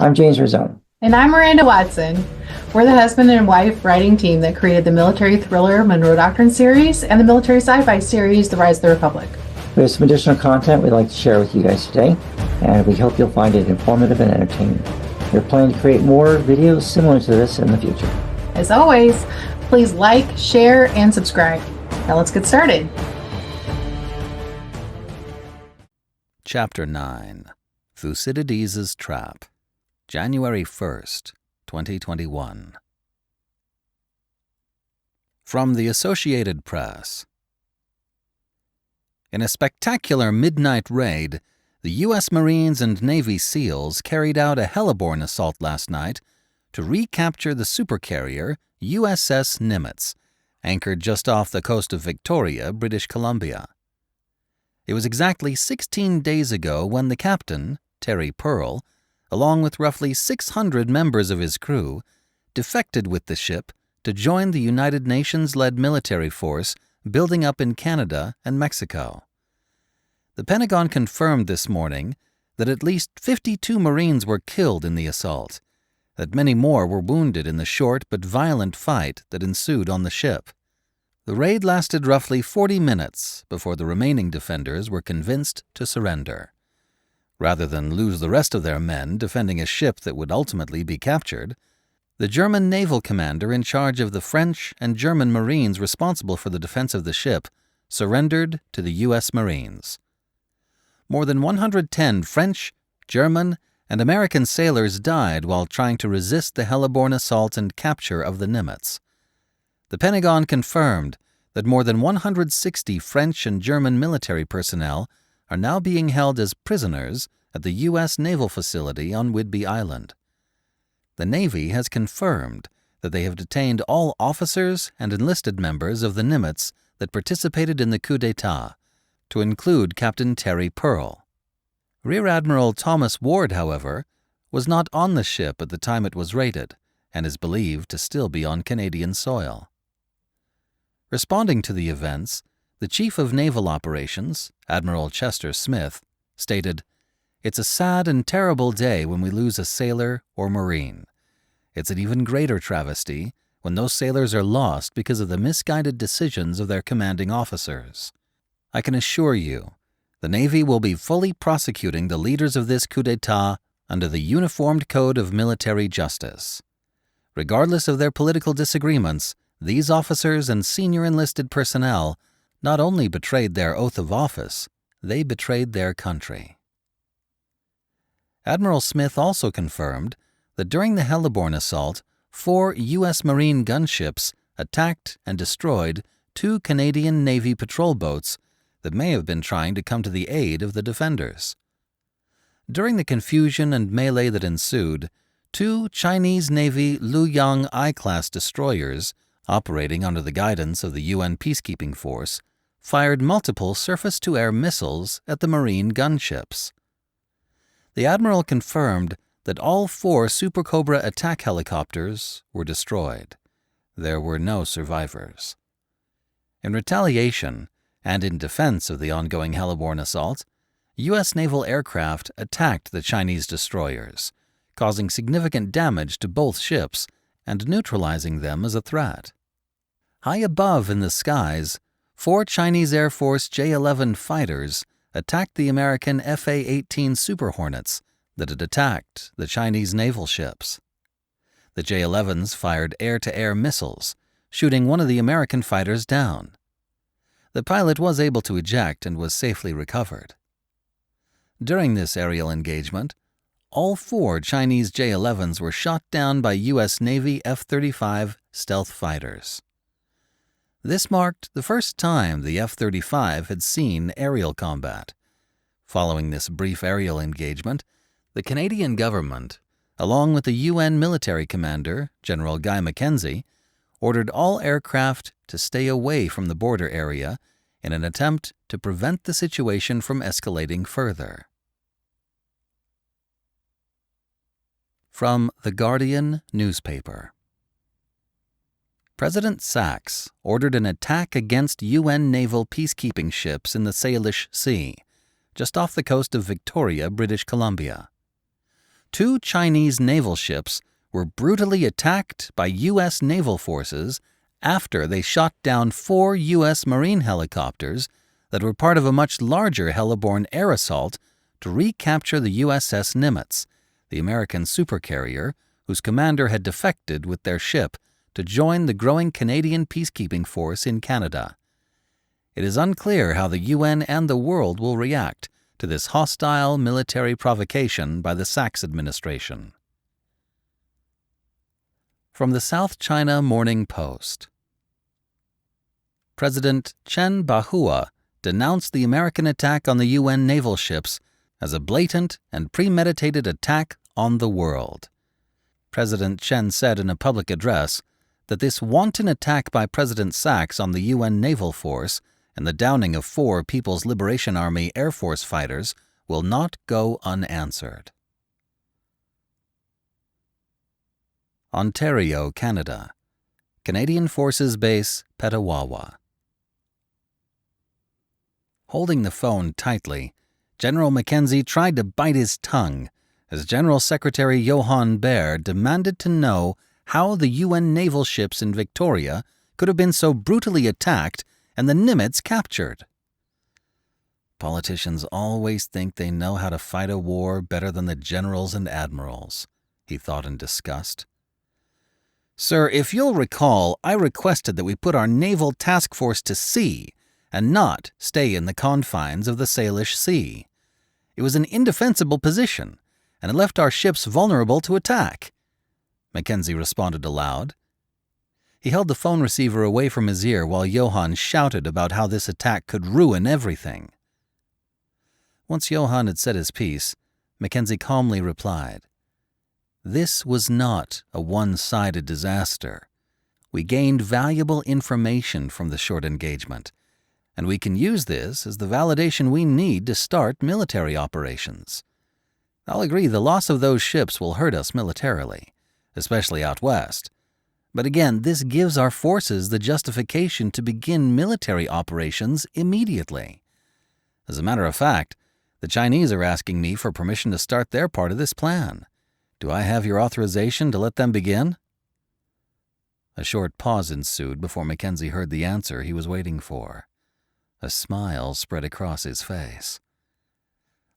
I'm James Rizone. And I'm Miranda Watson. We're the husband and wife writing team that created the military thriller Monroe Doctrine series and the military sci-fi series The Rise of the Republic. We have some additional content we'd like to share with you guys today, and we hope you'll find it informative and entertaining. We're planning to create more videos similar to this in the future. As always, please like, share, and subscribe. Now let's get started. Chapter 9. Thucydides' Trap, January 1st, 2021. From the Associated Press. In a spectacular midnight raid, the U.S. Marines and Navy SEALs carried out a heliborne assault last night to recapture the supercarrier USS Nimitz, anchored just off the coast of Victoria, British Columbia. It was exactly 16 days ago when the captain, Terry Pearl, along with roughly 600 members of his crew, defected with the ship to join the United Nations-led military force building up in Canada and Mexico. The Pentagon confirmed this morning that at least 52 Marines were killed in the assault, that many more were wounded in the short but violent fight that ensued on the ship. The raid lasted roughly 40 minutes before the remaining defenders were convinced to surrender. Rather than lose the rest of their men defending a ship that would ultimately be captured, the German naval commander in charge of the French and German Marines responsible for the defense of the ship surrendered to the U.S. Marines. More than 110 French, German, and American sailors died while trying to resist the heliborne assault and capture of the Nimitz. The Pentagon confirmed that more than 160 French and German military personnel are now being held as prisoners at the U.S. naval facility on Whidbey Island. The Navy has confirmed that they have detained all officers and enlisted members of the Nimitz that participated in the coup d'etat, to include Captain Terry Pearl. Rear Admiral Thomas Ward, however, was not on the ship at the time it was raided and is believed to still be on Canadian soil. Responding to the events, the Chief of Naval Operations, Admiral Chester Smith, stated, "It's a sad and terrible day when we lose a sailor or Marine. It's an even greater travesty when those sailors are lost because of the misguided decisions of their commanding officers. I can assure you, the Navy will be fully prosecuting the leaders of this coup d'etat under the Uniformed Code of Military Justice. Regardless of their political disagreements, these officers and senior enlisted personnel not only betrayed their oath of office, they betrayed their country." Admiral Smith also confirmed that during the heliborne assault, 4 U.S. Marine gunships attacked and destroyed 2 Canadian Navy patrol boats that may have been trying to come to the aid of the defenders. During the confusion and melee that ensued, 2 Chinese Navy Luoyang I-class destroyers, operating under the guidance of the UN Peacekeeping Force, fired multiple surface-to-air missiles at the Marine gunships. The Admiral confirmed that all 4 Super Cobra attack helicopters were destroyed. There were no survivors. In retaliation, and in defense of the ongoing heliborne assault, U.S. naval aircraft attacked the Chinese destroyers, causing significant damage to both ships and neutralizing them as a threat. High above in the skies, 4 Chinese Air Force J-11 fighters attacked the American FA-18 Super Hornets that had attacked the Chinese naval ships. The J-11s fired air-to-air missiles, shooting one of the American fighters down. The pilot was able to eject and was safely recovered. During this aerial engagement, all 4 Chinese J-11s were shot down by U.S. Navy F-35 stealth fighters. This marked the first time the F-35 had seen aerial combat. Following this brief aerial engagement, the Canadian government, along with the UN military commander, General Guy Mackenzie, ordered all aircraft to stay away from the border area in an attempt to prevent the situation from escalating further. From The Guardian newspaper. President Sachs ordered an attack against UN naval peacekeeping ships in the Salish Sea, just off the coast of Victoria, British Columbia. 2 Chinese naval ships were brutally attacked by U.S. naval forces after they shot down 4 U.S. Marine helicopters that were part of a much larger heliborne air assault to recapture the USS Nimitz, the American supercarrier whose commander had defected with their ship to join the growing Canadian peacekeeping force in Canada. It is unclear how the UN and the world will react to this hostile military provocation by the Sachs administration. From the South China Morning Post. President Chen Bahua denounced the American attack on the UN naval ships as a blatant and premeditated attack on the world. President Chen said in a public address that this wanton attack by President Sachs on the UN naval force and the downing of 4 People's Liberation Army Air Force fighters will not go unanswered. Ontario, Canada. Canadian Forces Base, Petawawa. Holding the phone tightly, General Mackenzie tried to bite his tongue as General Secretary Johann Baer demanded to know how the UN naval ships in Victoria could have been so brutally attacked and the Nimitz captured. Politicians always think they know how to fight a war better than the generals and admirals, he thought in disgust. Sir, if you'll recall, I requested that we put our naval task force to sea and not stay in the confines of the Salish Sea. It was an indefensible position, and it left our ships vulnerable to attack. Mackenzie responded aloud. He held the phone receiver away from his ear while Johann shouted about how this attack could ruin everything. Once Johann had said his piece, Mackenzie calmly replied, "This was not a one-sided disaster. We gained valuable information from the short engagement, and we can use this as the validation we need to start military operations. I'll agree the loss of those ships will hurt us militarily, especially out west. But again, this gives our forces the justification to begin military operations immediately. As a matter of fact, the Chinese are asking me for permission to start their part of this plan. Do I have your authorization to let them begin?" A short pause ensued before Mackenzie heard the answer he was waiting for. A smile spread across his face.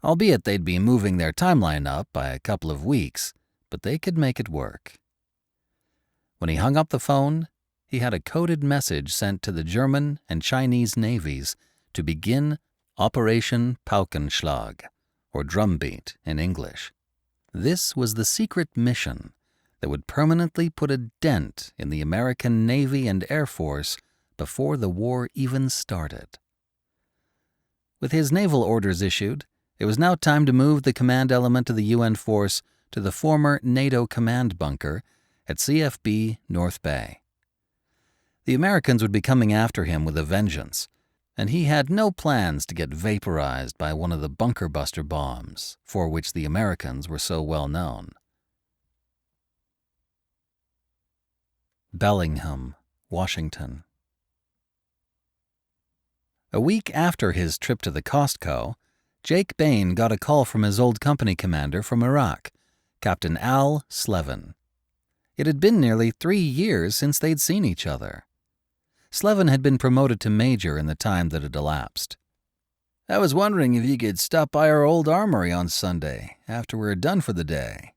Albeit they'd be moving their timeline up by a couple of weeks, but they could make it work. When he hung up the phone, he had a coded message sent to the German and Chinese navies to begin Operation Paukenschlag, or drumbeat in English. This was the secret mission that would permanently put a dent in the American Navy and Air Force before the war even started. With his naval orders issued, it was now time to move the command element of the UN force to the former NATO command bunker at CFB North Bay. The Americans would be coming after him with a vengeance, and he had no plans to get vaporized by one of the bunker buster bombs for which the Americans were so well known. Bellingham, Washington. A week after his trip to the Costco, Jake Bain got a call from his old company commander from Iraq, Captain Al Slevin. It had been nearly 3 years since they'd seen each other. Slevin had been promoted to major in the time that had elapsed. "I was wondering if you could stop by our old armory on Sunday, after we're done for the day,"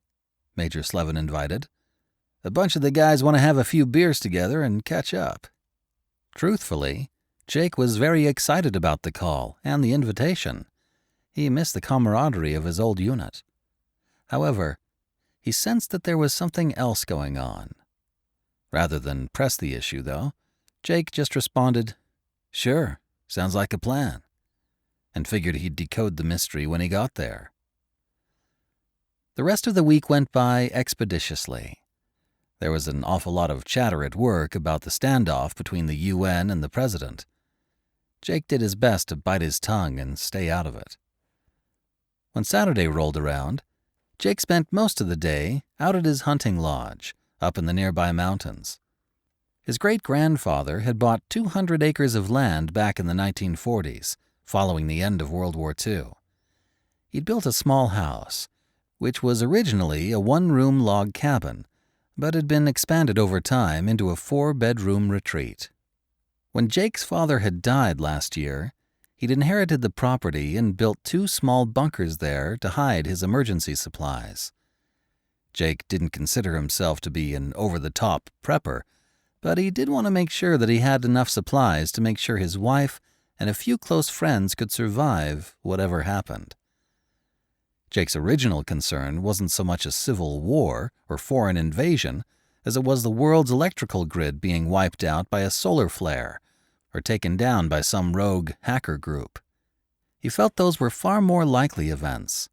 Major Slevin invited. "A bunch of the guys want to have a few beers together and catch up." Truthfully, Jake was very excited about the call and the invitation. He missed the camaraderie of his old unit. However, he sensed that there was something else going on. Rather than press the issue, though, Jake just responded, "Sure, sounds like a plan," and figured he'd decode the mystery when he got there. The rest of the week went by expeditiously. There was an awful lot of chatter at work about the standoff between the UN and the president. Jake did his best to bite his tongue and stay out of it. When Saturday rolled around, Jake spent most of the day out at his hunting lodge up in the nearby mountains. His great-grandfather had bought 200 acres of land back in the 1940s, following the end of World War II. He'd built a small house, which was originally a one-room log cabin, but had been expanded over time into a 4-bedroom retreat. When Jake's father had died last year, he'd inherited the property and built 2 small bunkers there to hide his emergency supplies. Jake didn't consider himself to be an over-the-top prepper, but he did want to make sure that he had enough supplies to make sure his wife and a few close friends could survive whatever happened. Jake's original concern wasn't so much a civil war or foreign invasion as it was the world's electrical grid being wiped out by a solar flare or taken down by some rogue hacker group. He felt those were far more likely events.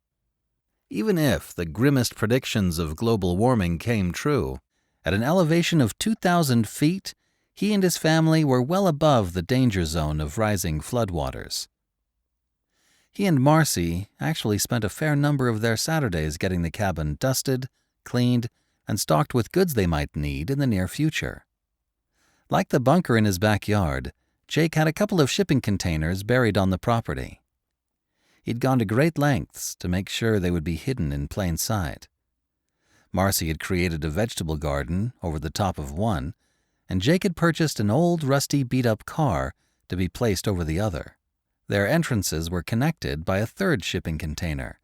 Even if the grimmest predictions of global warming came true, at an elevation of 2,000 feet, he and his family were well above the danger zone of rising floodwaters. He and Marcy actually spent a fair number of their Saturdays getting the cabin dusted, cleaned, and stocked with goods they might need in the near future. Like the bunker in his backyard, Jake had a couple of shipping containers buried on the property. He'd gone to great lengths to make sure they would be hidden in plain sight. Marcy had created a vegetable garden over the top of one, and Jake had purchased an old, rusty, beat-up car to be placed over the other. Their entrances were connected by a 3rd shipping container,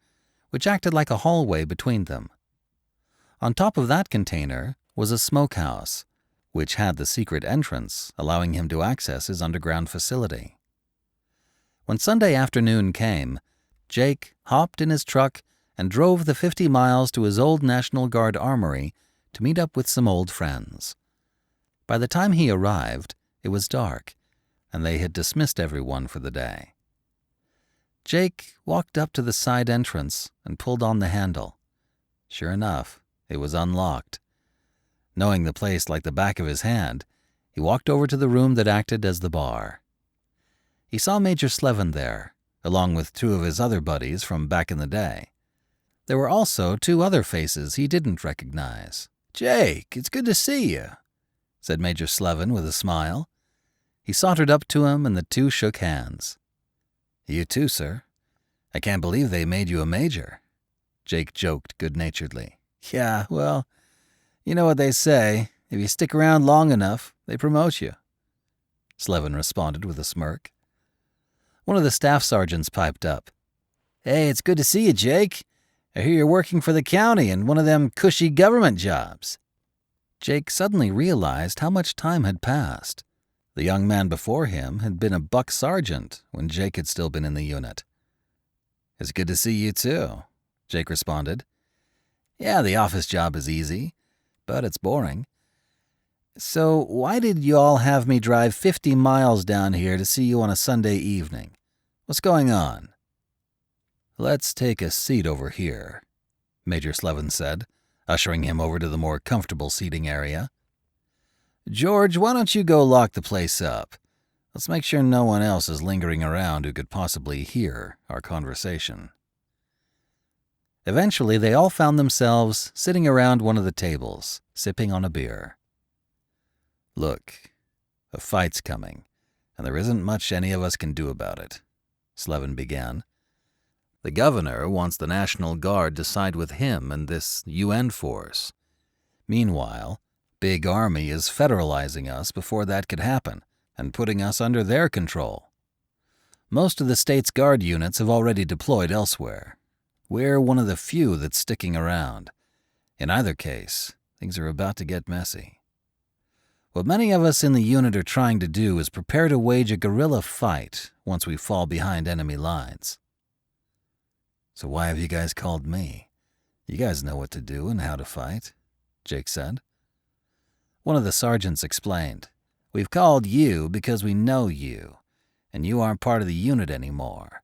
which acted like a hallway between them. On top of that container was a smokehouse, which had the secret entrance, allowing him to access his underground facility. When Sunday afternoon came, Jake hopped in his truck and drove the 50 miles to his old National Guard armory to meet up with some old friends. By the time he arrived, it was dark, and they had dismissed everyone for the day. Jake walked up to the side entrance and pulled on the handle. Sure enough, it was unlocked. Knowing the place like the back of his hand, he walked over to the room that acted as the bar. He saw Major Slevin there, along with 2 of his other buddies from back in the day. There were also 2 other faces he didn't recognize. "Jake, it's good to see you," said Major Slevin with a smile. He sauntered up to him and the 2 shook hands. "You too, sir. I can't believe they made you a major," Jake joked good-naturedly. "Yeah, well, you know what they say. If you stick around long enough, they promote you," Slevin responded with a smirk. One of the staff sergeants piped up. "Hey, it's good to see you, Jake. I hear you're working for the county in one of them cushy government jobs." Jake suddenly realized how much time had passed. The young man before him had been a buck sergeant when Jake had still been in the unit. "It's good to see you, too," Jake responded. "Yeah, the office job is easy, but it's boring. So why did you all have me drive 50 miles down here to see you on a Sunday evening? What's going on?" "Let's take a seat over here," Major Slevin said, ushering him over to the more comfortable seating area. "George, why don't you go lock the place up? Let's make sure no one else is lingering around who could possibly hear our conversation." Eventually, they all found themselves sitting around one of the tables, sipping on a beer. "Look, a fight's coming, and there isn't much any of us can do about it," Slevin began. "The governor wants the National Guard to side with him and this UN force. Meanwhile, Big Army is federalizing us before that could happen and putting us under their control. Most of the state's guard units have already deployed elsewhere. We're one of the few that's sticking around. In either case, things are about to get messy. What many of us in the unit are trying to do is prepare to wage a guerrilla fight once we fall behind enemy lines." "So why have you guys called me? You guys know what to do and how to fight," Jake said. One of the sergeants explained, "We've called you because we know you, and you aren't part of the unit anymore.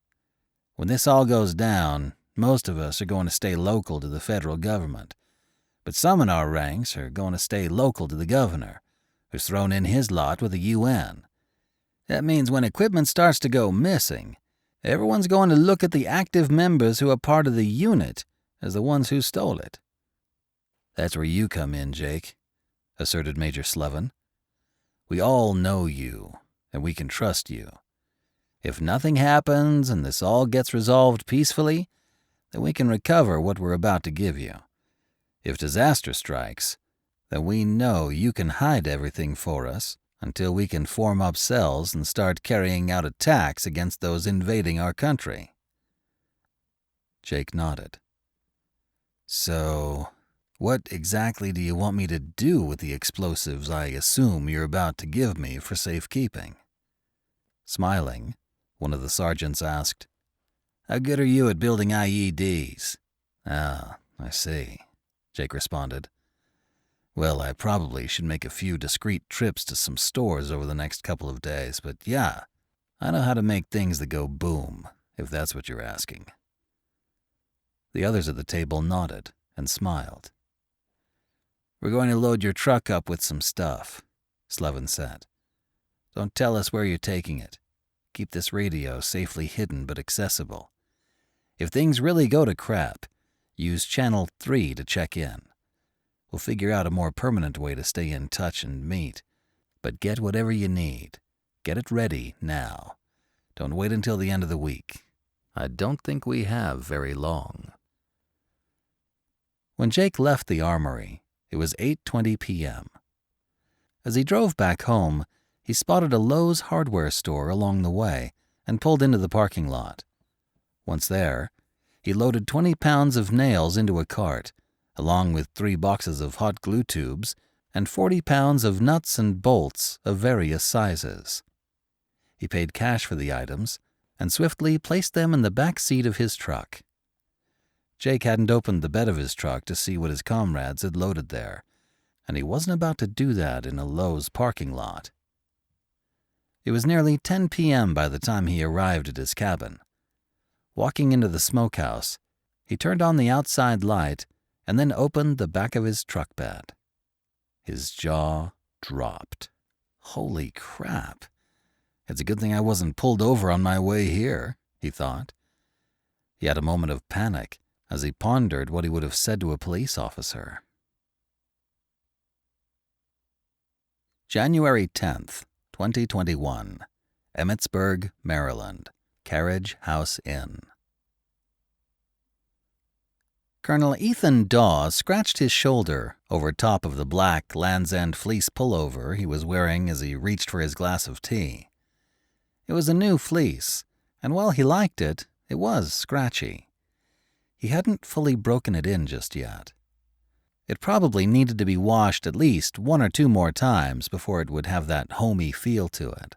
When this all goes down, most of us are going to stay local to the federal government, but some in our ranks are going to stay local to the governor, who's thrown in his lot with the UN. That means when equipment starts to go missing, everyone's going to look at the active members who are part of the unit as the ones who stole it." "That's where you come in, Jake," asserted Major Slevin. "We all know you, and we can trust you. If nothing happens and this all gets resolved peacefully, then we can recover what we're about to give you. If disaster strikes, then we know you can hide everything for us until we can form up cells and start carrying out attacks against those invading our country." Jake nodded. "So, what exactly do you want me to do with the explosives I assume you're about to give me for safekeeping?" Smiling, one of the sergeants asked, "How good are you at building IEDs?" "Ah, I see," Jake responded. "Well, I probably should make a few discreet trips to some stores over the next couple of days, but yeah, I know how to make things that go boom, if that's what you're asking." The others at the table nodded and smiled. "We're going to load your truck up with some stuff," Slevin said. "Don't tell us where you're taking it. Keep this radio safely hidden but accessible. If things really go to crap, use Channel 3 to check in. We'll figure out a more permanent way to stay in touch and meet. But get whatever you need. Get it ready now. Don't wait until the end of the week. I don't think we have very long." When Jake left the armory, it was 8:20 p.m. As he drove back home, he spotted a Lowe's hardware store along the way and pulled into the parking lot. Once there, he loaded 20 pounds of nails into a cart, along with 3 boxes of hot glue tubes and 40 pounds of nuts and bolts of various sizes. He paid cash for the items and swiftly placed them in the back seat of his truck. Jake hadn't opened the bed of his truck to see what his comrades had loaded there, and he wasn't about to do that in a Lowe's parking lot. It was nearly 10 p.m. by the time he arrived at his cabin. Walking into the smokehouse, he turned on the outside light and then opened the back of his truck bed. His jaw dropped. Holy crap. It's a good thing I wasn't pulled over on my way here, he thought. He had a moment of panic as he pondered what he would have said to a police officer. January 10th, 2021, Emmitsburg, Maryland, Carriage House Inn. Colonel Ethan Daw scratched his shoulder over top of the black Land's End fleece pullover he was wearing as he reached for his glass of tea. It was a new fleece, and while he liked it, it was scratchy. He hadn't fully broken it in just yet. It probably needed to be washed at least 1 or 2 more times before it would have that homey feel to it.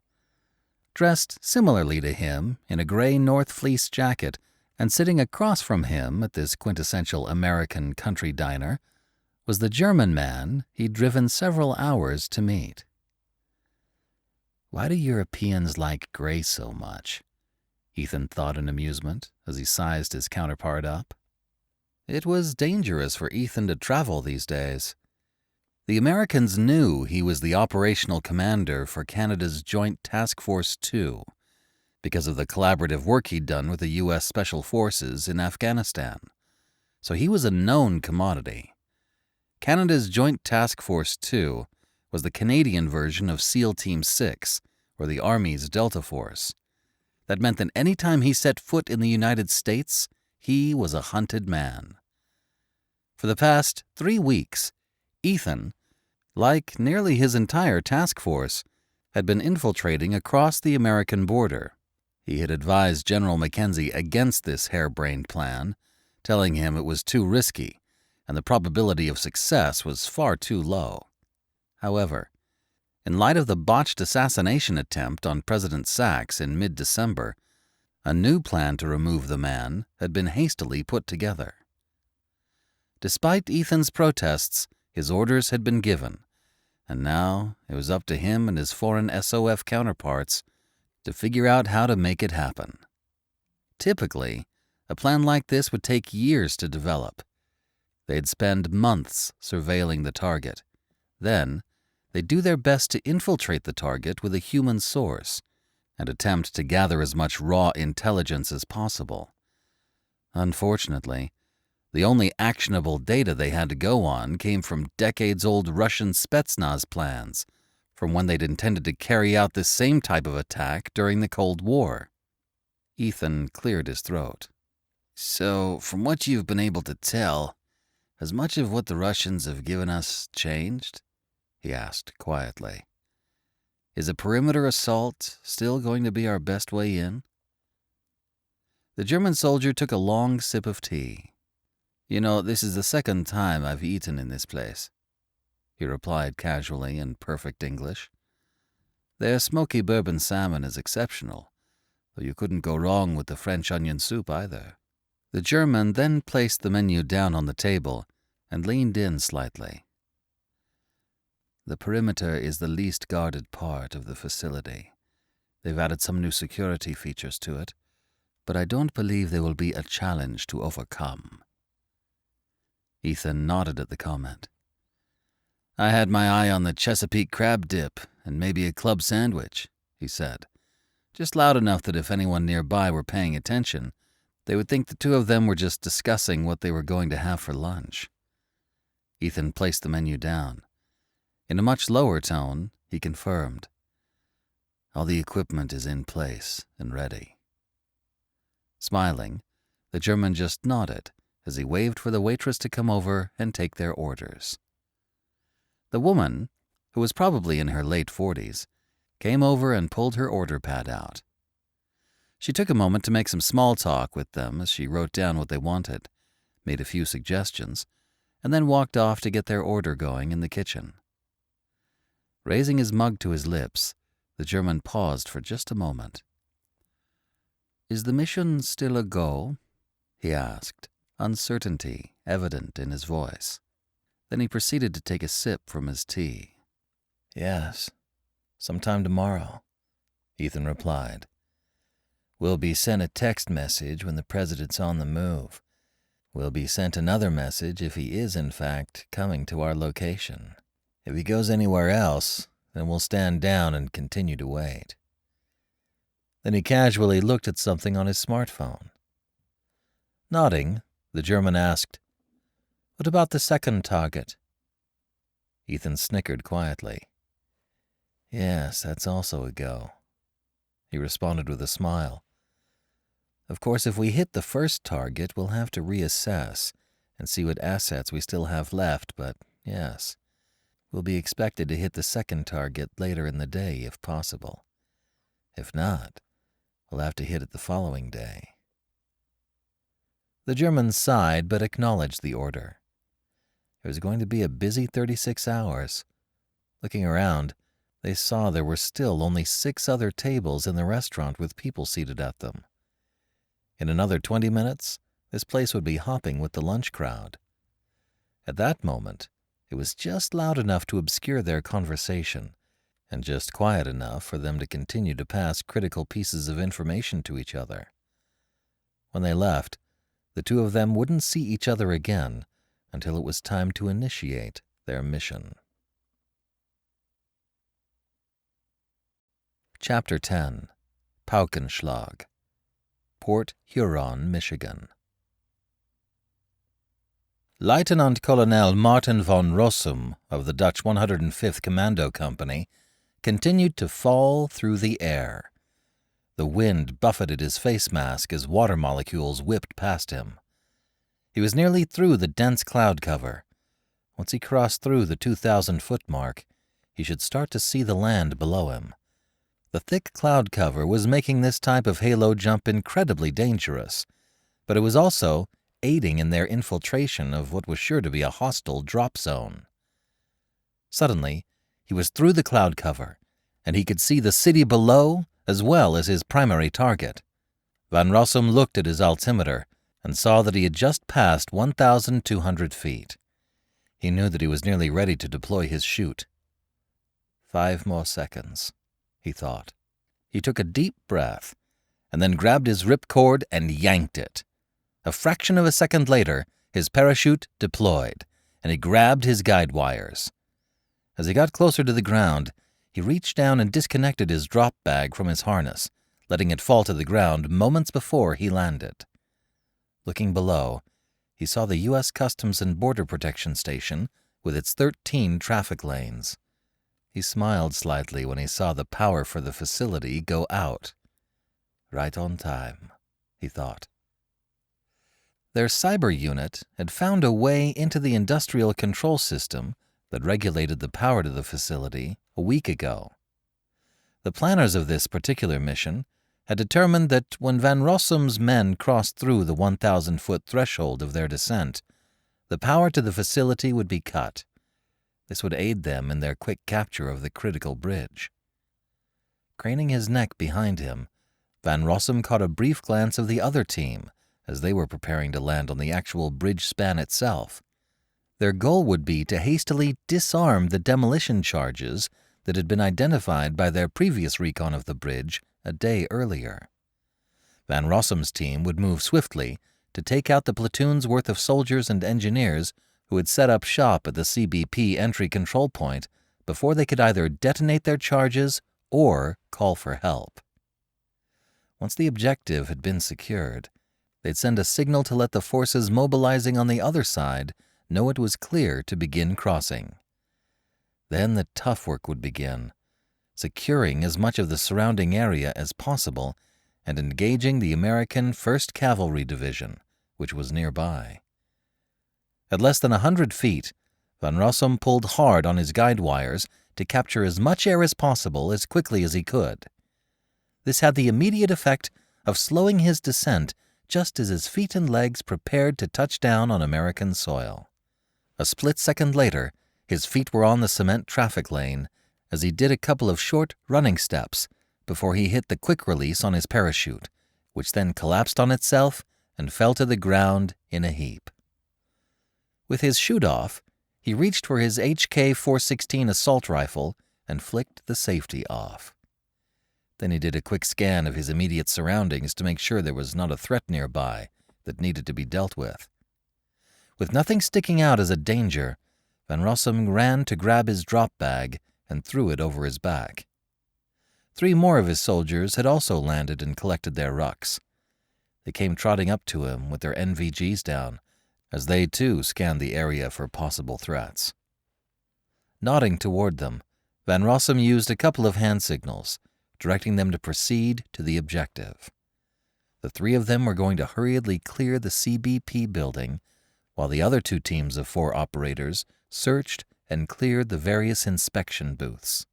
Dressed similarly to him in a gray North Fleece jacket and sitting across from him at this quintessential American country diner was the German man he'd driven several hours to meet. Why do Europeans like gray so much? Ethan thought in amusement as he sized his counterpart up. It was dangerous for Ethan to travel these days. The Americans knew he was the operational commander for Canada's Joint Task Force 2 because of the collaborative work he'd done with the U.S. Special Forces in Afghanistan. So he was a known commodity. Canada's Joint Task Force 2 was the Canadian version of SEAL Team 6, or the Army's Delta Force. That meant that any time he set foot in the United States, he was a hunted man. For the past 3 weeks, Ethan, like nearly his entire task force, had been infiltrating across the American border. He had advised General Mackenzie against this harebrained plan, telling him it was too risky and the probability of success was far too low. However, in light of the botched assassination attempt on President Sachs in mid-December, a new plan to remove the man had been hastily put together. Despite Ethan's protests, his orders had been given, and now it was up to him and his foreign SOF counterparts to figure out how to make it happen. Typically, a plan like this would take years to develop. They'd spend months surveilling the target. Then, they'd do their best to infiltrate the target with a human source and attempt to gather as much raw intelligence as possible. Unfortunately, the only actionable data they had to go on came from decades-old Russian Spetsnaz plans, from when they'd intended to carry out this same type of attack during the Cold War. Ethan cleared his throat. So, from what you've been able to tell, has much of what the Russians have given us changed? He asked quietly. Is a perimeter assault still going to be our best way in? The German soldier took a long sip of tea. You know, this is the second time I've eaten in this place, he replied casually in perfect English. Their smoky bourbon salmon is exceptional, though you couldn't go wrong with the French onion soup either. The German then placed the menu down on the table and leaned in slightly. The perimeter is the least guarded part of the facility. They've added some new security features to it, but I don't believe they will be a challenge to overcome. Ethan nodded at the comment. I had my eye on the Chesapeake crab dip and maybe a club sandwich, he said, just loud enough that if anyone nearby were paying attention, they would think the two of them were just discussing what they were going to have for lunch. Ethan placed the menu down. In a much lower tone, he confirmed. All the equipment is in place and ready. Smiling, the German just nodded as he waved for the waitress to come over and take their orders. The woman, who was probably in her late 40s, came over and pulled her order pad out. She took a moment to make some small talk with them as she wrote down what they wanted, made a few suggestions, and then walked off to get their order going in the kitchen. Raising his mug to his lips, the German paused for just a moment. Is the mission still a go? He asked, uncertainty evident in his voice. Then he proceeded to take a sip from his tea. Yes, sometime tomorrow, Ethan replied. We'll be sent a text message when the president's on the move. We'll be sent another message if he is, in fact, coming to our location. If he goes anywhere else, then we'll stand down and continue to wait. Then he casually looked at something on his smartphone. Nodding, the German asked, What about the second target? Ethan snickered quietly. Yes, that's also a go. He responded with a smile. Of course, if we hit the first target, we'll have to reassess and see what assets we still have left, but yes, we'll be expected to hit the second target later in the day if possible. If not, we'll have to hit it the following day. The Germans sighed but acknowledged the order. It was going to be a busy 36 hours. Looking around, they saw there were still only 6 other tables in the restaurant with people seated at them. In another 20 minutes, this place would be hopping with the lunch crowd. At that moment, it was just loud enough to obscure their conversation, and just quiet enough for them to continue to pass critical pieces of information to each other. When they left, the two of them wouldn't see each other again until it was time to initiate their mission. Chapter 10. Paukenschlag. Port Huron, Michigan. Lieutenant Colonel Martin von Rossum of the Dutch 105th Commando Company continued to fall through the air. The wind buffeted his face mask as water molecules whipped past him. He was nearly through the dense cloud cover. Once he crossed through the 2,000-foot mark, he should start to see the land below him. The thick cloud cover was making this type of halo jump incredibly dangerous, but it was also aiding in their infiltration of what was sure to be a hostile drop zone. Suddenly, he was through the cloud cover, and he could see the city below as well as his primary target. Von Rossum looked at his altimeter and saw that he had just passed 1,200 feet. He knew that he was nearly ready to deploy his chute. 5 more seconds, he thought. He took a deep breath and then grabbed his ripcord and yanked it. A fraction of a second later, his parachute deployed, and he grabbed his guide wires. As he got closer to the ground, he reached down and disconnected his drop bag from his harness, letting it fall to the ground moments before he landed. Looking below, he saw the U.S. Customs and Border Protection Station with its 13 traffic lanes. He smiled slightly when he saw the power for the facility go out. Right on time, he thought. Their cyber unit had found a way into the industrial control system that regulated the power to the facility a week ago. The planners of this particular mission had determined that when Van Rossum's men crossed through the 1,000-foot threshold of their descent, the power to the facility would be cut. This would aid them in their quick capture of the critical bridge. Craning his neck behind him, Van Rossum caught a brief glance of the other team as they were preparing to land on the actual bridge span itself. Their goal would be to hastily disarm the demolition charges that had been identified by their previous recon of the bridge a day earlier. Van Rossum's team would move swiftly to take out the platoon's worth of soldiers and engineers who had set up shop at the CBP entry control point before they could either detonate their charges or call for help. Once the objective had been secured, they'd send a signal to let the forces mobilizing on the other side know it was clear to begin crossing. Then the tough work would begin, securing as much of the surrounding area as possible and engaging the American 1st Cavalry Division, which was nearby. At less than 100 feet, Van Rossum pulled hard on his guide wires to capture as much air as possible as quickly as he could. This had the immediate effect of slowing his descent just as his feet and legs prepared to touch down on American soil. A split second later, his feet were on the cement traffic lane as he did a couple of short running steps before he hit the quick release on his parachute, which then collapsed on itself and fell to the ground in a heap. With his chute off, he reached for his HK-416 assault rifle and flicked the safety off. Then he did a quick scan of his immediate surroundings to make sure there was not a threat nearby that needed to be dealt with. With nothing sticking out as a danger, Van Rossum ran to grab his drop bag and threw it over his back. 3 more of his soldiers had also landed and collected their rucks. They came trotting up to him with their NVGs down, as they too scanned the area for possible threats. Nodding toward them, Van Rossum used a couple of hand signals, directing them to proceed to the objective. The 3 of them were going to hurriedly clear the CBP building, while the other 2 teams of 4 operators searched and cleared the various inspection booths.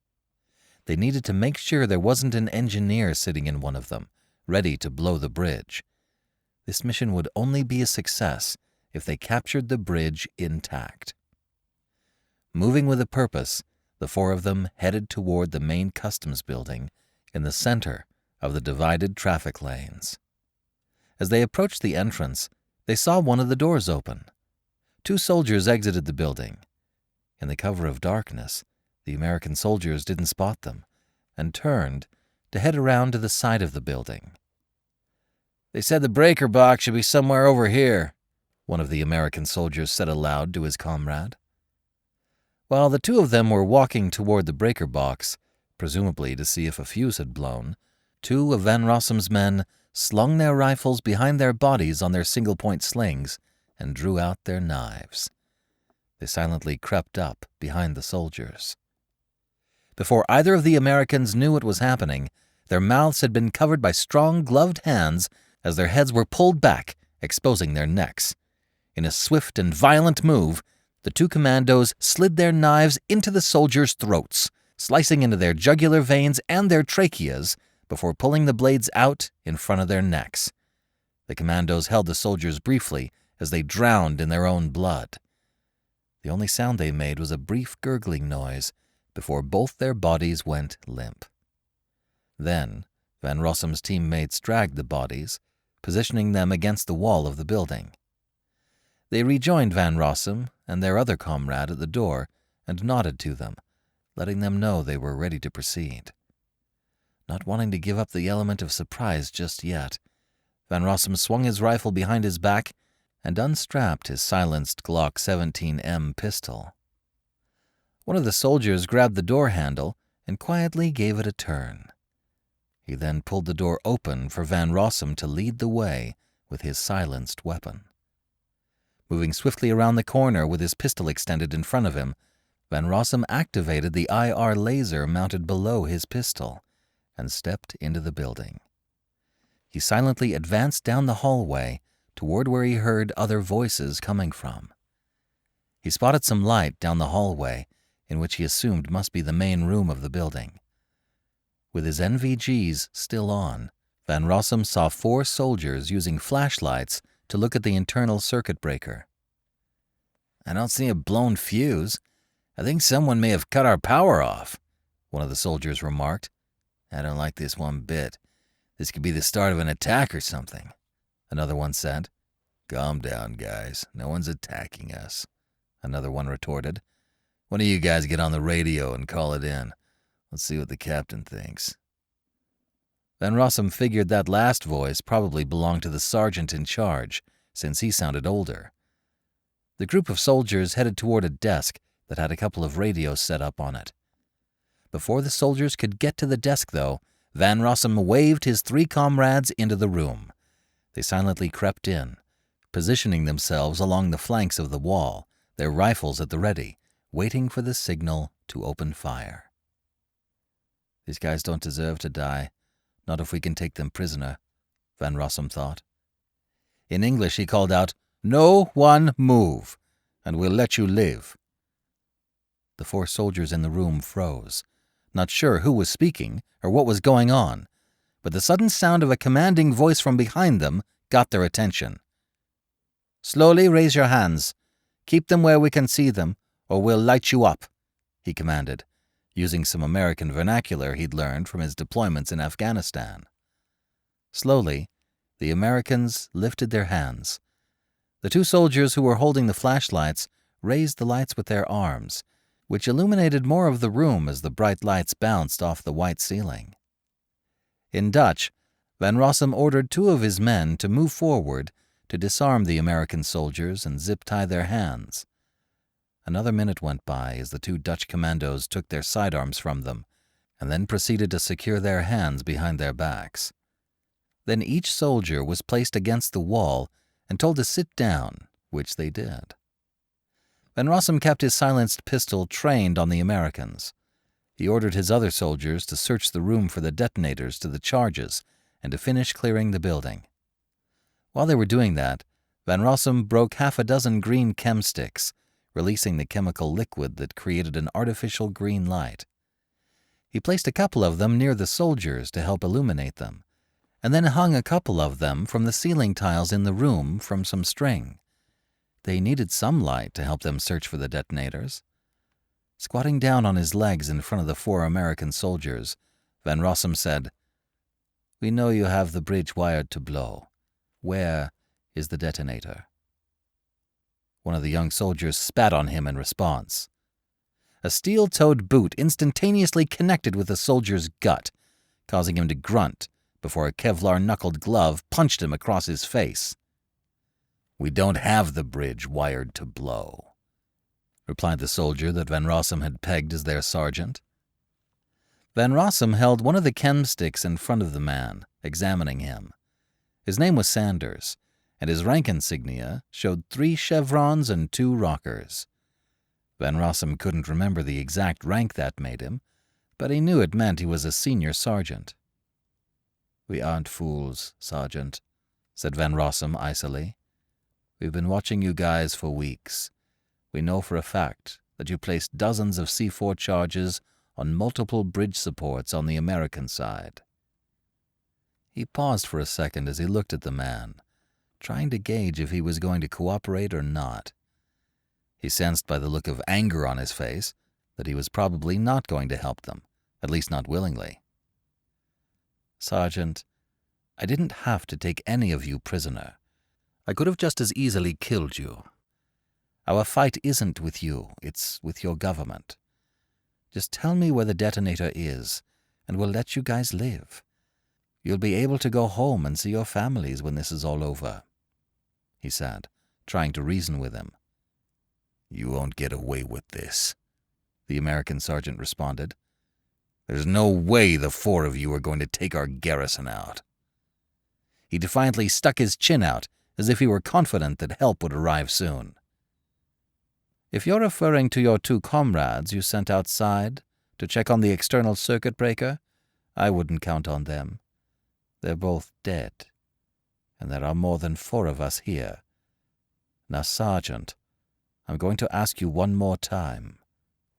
They needed to make sure there wasn't an engineer sitting in one of them, ready to blow the bridge. This mission would only be a success if they captured the bridge intact. Moving with a purpose, the 4 of them headed toward the main customs building in the center of the divided traffic lanes. As they approached the entrance, they saw one of the doors open. 2 soldiers exited the building. In the cover of darkness, the American soldiers didn't spot them and turned to head around to the side of the building. "They said the breaker box should be somewhere over here," one of the American soldiers said aloud to his comrade. While the 2 of them were walking toward the breaker box, presumably to see if a fuse had blown, 2 of Van Rossum's men slung their rifles behind their bodies on their single-point slings and drew out their knives. They silently crept up behind the soldiers. Before either of the Americans knew what was happening, their mouths had been covered by strong, gloved hands as their heads were pulled back, exposing their necks. In a swift and violent move, the 2 commandos slid their knives into the soldiers' throats, slicing into their jugular veins and their tracheas before pulling the blades out in front of their necks. The commandos held the soldiers briefly as they drowned in their own blood. The only sound they made was a brief gurgling noise before both their bodies went limp. Then, Van Rossum's teammates dragged the bodies, positioning them against the wall of the building. They rejoined Van Rossum and their other comrade at the door and nodded to them, letting them know they were ready to proceed. Not wanting to give up the element of surprise just yet, Van Rossum swung his rifle behind his back and unstrapped his silenced Glock 17M pistol. One of the soldiers grabbed the door handle and quietly gave it a turn. He then pulled the door open for Van Rossum to lead the way with his silenced weapon. Moving swiftly around the corner with his pistol extended in front of him, Van Rossum activated the IR laser mounted below his pistol and stepped into the building. He silently advanced down the hallway toward where he heard other voices coming from. He spotted some light down the hallway in which he assumed must be the main room of the building. With his NVGs still on, Van Rossum saw 4 soldiers using flashlights to look at the internal circuit breaker. "I don't see a blown fuse. I think someone may have cut our power off," one of the soldiers remarked. "I don't like this one bit. This could be the start of an attack or something," another one said. "Calm down, guys. No one's attacking us," another one retorted. "One of you guys get on the radio and call it in. Let's see what the captain thinks." Van Rossum figured that last voice probably belonged to the sergeant in charge, since he sounded older. The group of soldiers headed toward a desk that had a couple of radios set up on it. Before the soldiers could get to the desk, though, Van Rossum waved his 3 comrades into the room. They silently crept in, positioning themselves along the flanks of the wall, their rifles at the ready, waiting for the signal to open fire. "These guys don't deserve to die, not if we can take them prisoner," Van Rossum thought. In English he called out, "No one move, and we'll let you live." The 4 soldiers in the room froze, not sure who was speaking or what was going on, but the sudden sound of a commanding voice from behind them got their attention. "Slowly raise your hands. Keep them where we can see them, or we'll light you up," he commanded, using some American vernacular he'd learned from his deployments in Afghanistan. Slowly, the Americans lifted their hands. The 2 soldiers who were holding the flashlights raised the lights with their arms, which illuminated more of the room as the bright lights bounced off the white ceiling. In Dutch, Van Rossum ordered 2 of his men to move forward to disarm the American soldiers and zip-tie their hands. Another minute went by as the 2 Dutch commandos took their sidearms from them and then proceeded to secure their hands behind their backs. Then each soldier was placed against the wall and told to sit down, which they did. Van Rossum kept his silenced pistol trained on the Americans. He ordered his other soldiers to search the room for the detonators to the charges and to finish clearing the building. While they were doing that, Van Rossum broke 6 green chem sticks, releasing the chemical liquid that created an artificial green light. He placed a couple of them near the soldiers to help illuminate them, and then hung a couple of them from the ceiling tiles in the room from some string. They needed some light to help them search for the detonators. Squatting down on his legs in front of the 4 American soldiers, Van Rossum said, "We know you have the bridge wired to blow. Where is the detonator?" One of the young soldiers spat on him in response. A steel-toed boot instantaneously connected with the soldier's gut, causing him to grunt before a Kevlar-knuckled glove punched him across his face. "We don't have the bridge wired to blow," replied the soldier that Van Rossum had pegged as their sergeant. Van Rossum held one of the chem sticks in front of the man, examining him. His name was Sanders, and his rank insignia showed 3 chevrons and 2 rockers. Van Rossum couldn't remember the exact rank that made him, but he knew it meant he was a senior sergeant. "We aren't fools, Sergeant," said Van Rossum icily. "We've been watching you guys for weeks. We know for a fact that you placed dozens of C4 charges on multiple bridge supports on the American side." He paused for a second as he looked at the man, trying to gauge if he was going to cooperate or not. He sensed by the look of anger on his face that he was probably not going to help them, at least not willingly. "Sergeant, I didn't have to take any of you prisoner. I could have just as easily killed you. Our fight isn't with you, it's with your government. Just tell me where the detonator is, and we'll let you guys live. You'll be able to go home and see your families when this is all over," he said, trying to reason with him. "You won't get away with this," the American sergeant responded. "There's no way the 4 of you are going to take our garrison out." He defiantly stuck his chin out as if he were confident that help would arrive soon. "If you're referring to your 2 comrades you sent outside to check on the external circuit breaker, I wouldn't count on them. They're both dead. and there are more than 4 of us here. Now, Sergeant, I'm going to ask you one more time.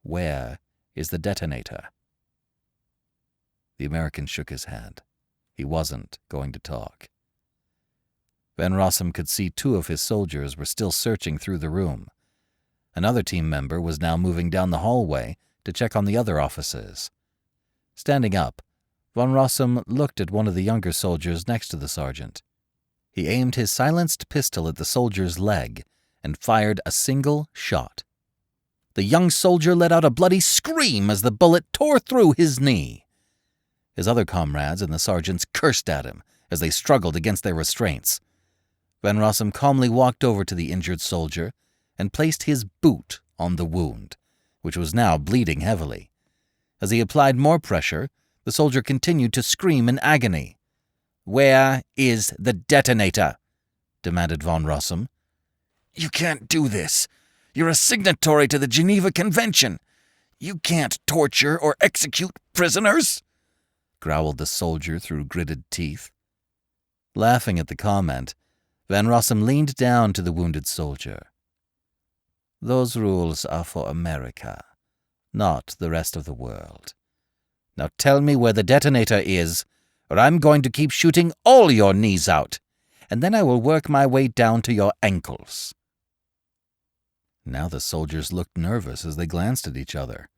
Where is the detonator?" The American shook his head. He wasn't going to talk. Van Rossum could see 2 of his soldiers were still searching through the room. Another team member was now moving down the hallway to check on the other officers. Standing up, Van Rossum looked at one of the younger soldiers next to the sergeant. He aimed his silenced pistol at the soldier's leg and fired a single shot. The young soldier let out a bloody scream as the bullet tore through his knee. His other comrades and the sergeants cursed at him as they struggled against their restraints. Van Rossum calmly walked over to the injured soldier and placed his boot on the wound, which was now bleeding heavily. As he applied more pressure, the soldier continued to scream in agony. "Where is the detonator?" demanded Van Rossum. "You can't do this. You're a signatory to the Geneva Convention. You can't torture or execute prisoners," growled the soldier through gritted teeth. Laughing at the comment, Van Rossum leaned down to the wounded soldier. "Those rules are for America, not the rest of the world. Now tell me where the detonator is, or I'm going to keep shooting all your knees out, and then I will work my way down to your ankles." Now the soldiers looked nervous as they glanced at each other.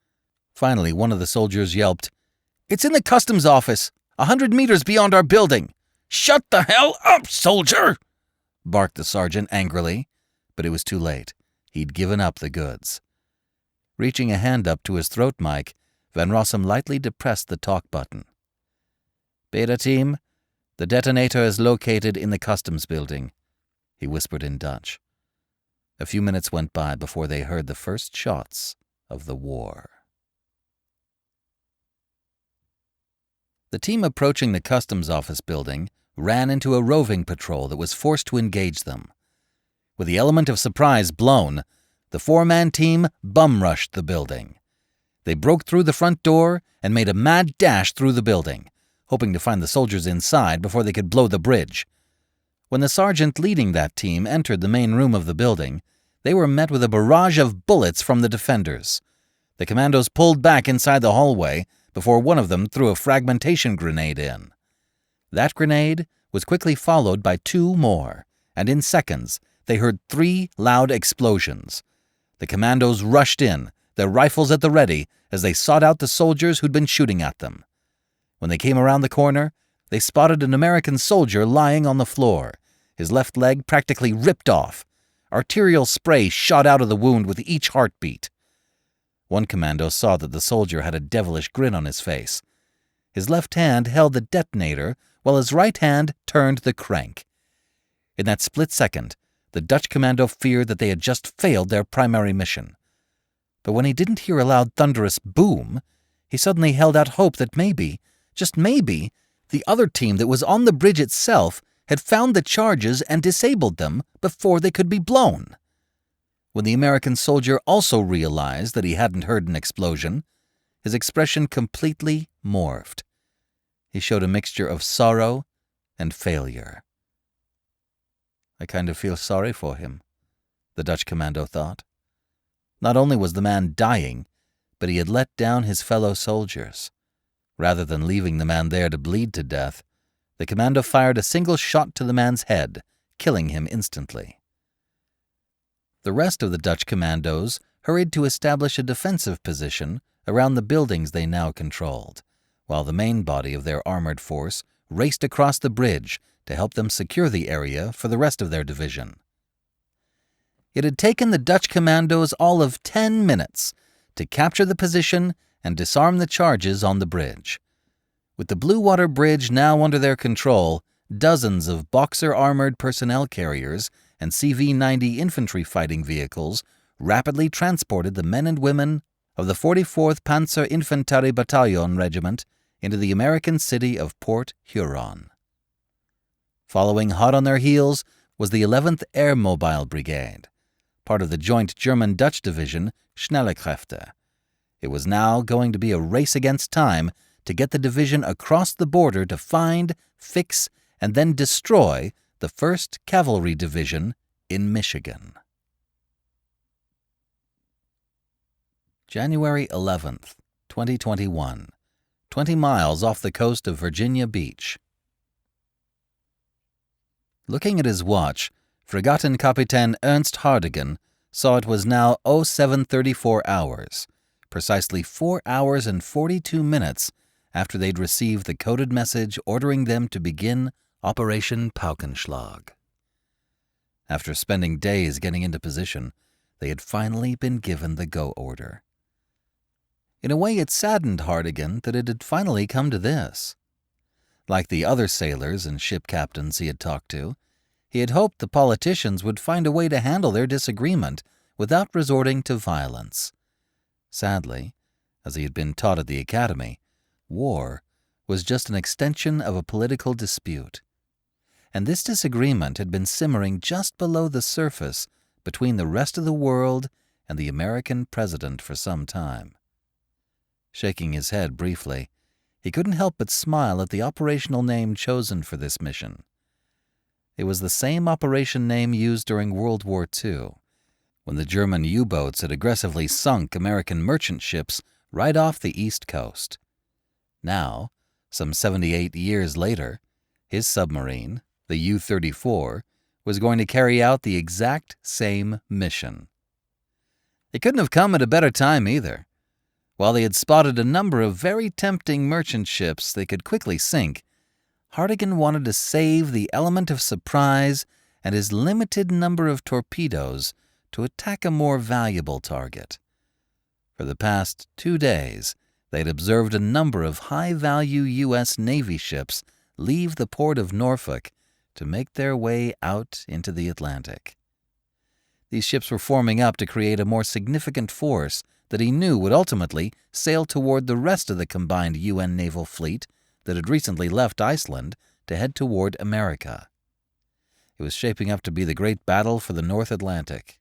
Finally, one of the soldiers yelped, "It's in the customs office, 100 meters beyond our building." "Shut the hell up, soldier!" barked the sergeant angrily, but it was too late. He'd given up the goods. Reaching a hand up to his throat mic, Van Rossum lightly depressed the talk button. "Beta team, the detonator is located in the customs building," he whispered in Dutch. A few minutes went by before they heard the first shots of the war. The team approaching the customs office building ran into a roving patrol that was forced to engage them. With the element of surprise blown, the 4-man team bum-rushed the building. They broke through the front door and made a mad dash through the building, hoping to find the soldiers inside before they could blow the bridge. When the sergeant leading that team entered the main room of the building, they were met with a barrage of bullets from the defenders. The commandos pulled back inside the hallway before one of them threw a fragmentation grenade in. That grenade was quickly followed by 2 more, and in seconds they heard 3 loud explosions. The commandos rushed in, their rifles at the ready, as they sought out the soldiers who'd been shooting at them. When they came around the corner, they spotted an American soldier lying on the floor, his left leg practically ripped off. Arterial spray shot out of the wound with each heartbeat. One commando saw that the soldier had a devilish grin on his face. His left hand held the detonator while his right hand turned the crank. In that split second, the Dutch commando feared that they had just failed their primary mission. But when he didn't hear a loud thunderous boom, he suddenly held out hope that maybe, just maybe, the other team that was on the bridge itself had found the charges and disabled them before they could be blown. When the American soldier also realized that he hadn't heard an explosion, his expression completely morphed. He showed a mixture of sorrow and failure. "I kind of feel sorry for him," the Dutch commando thought. Not only was the man dying, but he had let down his fellow soldiers. Rather than leaving the man there to bleed to death, the commando fired a single shot to the man's head, killing him instantly. The rest of the Dutch commandos hurried to establish a defensive position around the buildings they now controlled, while the main body of their armored force raced across the bridge to help them secure the area for the rest of their division. It had taken the Dutch commandos all of 10 minutes to capture the position and disarm the charges on the bridge. With the Blue Water Bridge now under their control, dozens of Boxer-armored personnel carriers and CV-90 infantry fighting vehicles rapidly transported the men and women of the 44th Panzer Infantry Battalion Regiment into the American city of Port Huron. Following hot on their heels was the 11th Air Mobile Brigade, part of the joint German-Dutch division Schnellkräfte. It was now going to be a race against time to get the division across the border to find, fix, and then destroy the 1st Cavalry Division in Michigan. January 11th, 2021, 20 miles off the coast of Virginia Beach. Looking at his watch, Fregattenkapitän Ernst Hardigan saw it was now 0734 hours, precisely 4 hours and 42 minutes after they'd received the coded message ordering them to begin Operation Paukenschlag. After spending days getting into position, they had finally been given the go order. In a way, it saddened Hardigan that it had finally come to this. Like the other sailors and ship captains he had talked to, he had hoped the politicians would find a way to handle their disagreement without resorting to violence. Sadly, as he had been taught at the academy, war was just an extension of a political dispute. And this disagreement had been simmering just below the surface between the rest of the world and the American president for some time. Shaking his head briefly, he couldn't help but smile at the operational name chosen for this mission. It was the same operation name used during World War II, when the German U-boats had aggressively sunk American merchant ships right off the East Coast. Now, some 78 years later, his submarine, the U-34, was going to carry out the exact same mission. It couldn't have come at a better time either. While they had spotted a number of very tempting merchant ships they could quickly sink, Hardigan wanted to save the element of surprise and his limited number of torpedoes to attack a more valuable target. For the past 2 days, they had observed a number of high-value U.S. Navy ships leave the port of Norfolk to make their way out into the Atlantic. These ships were forming up to create a more significant force that he knew would ultimately sail toward the rest of the combined UN naval fleet that had recently left Iceland to head toward America. It was shaping up to be the great battle for the North Atlantic.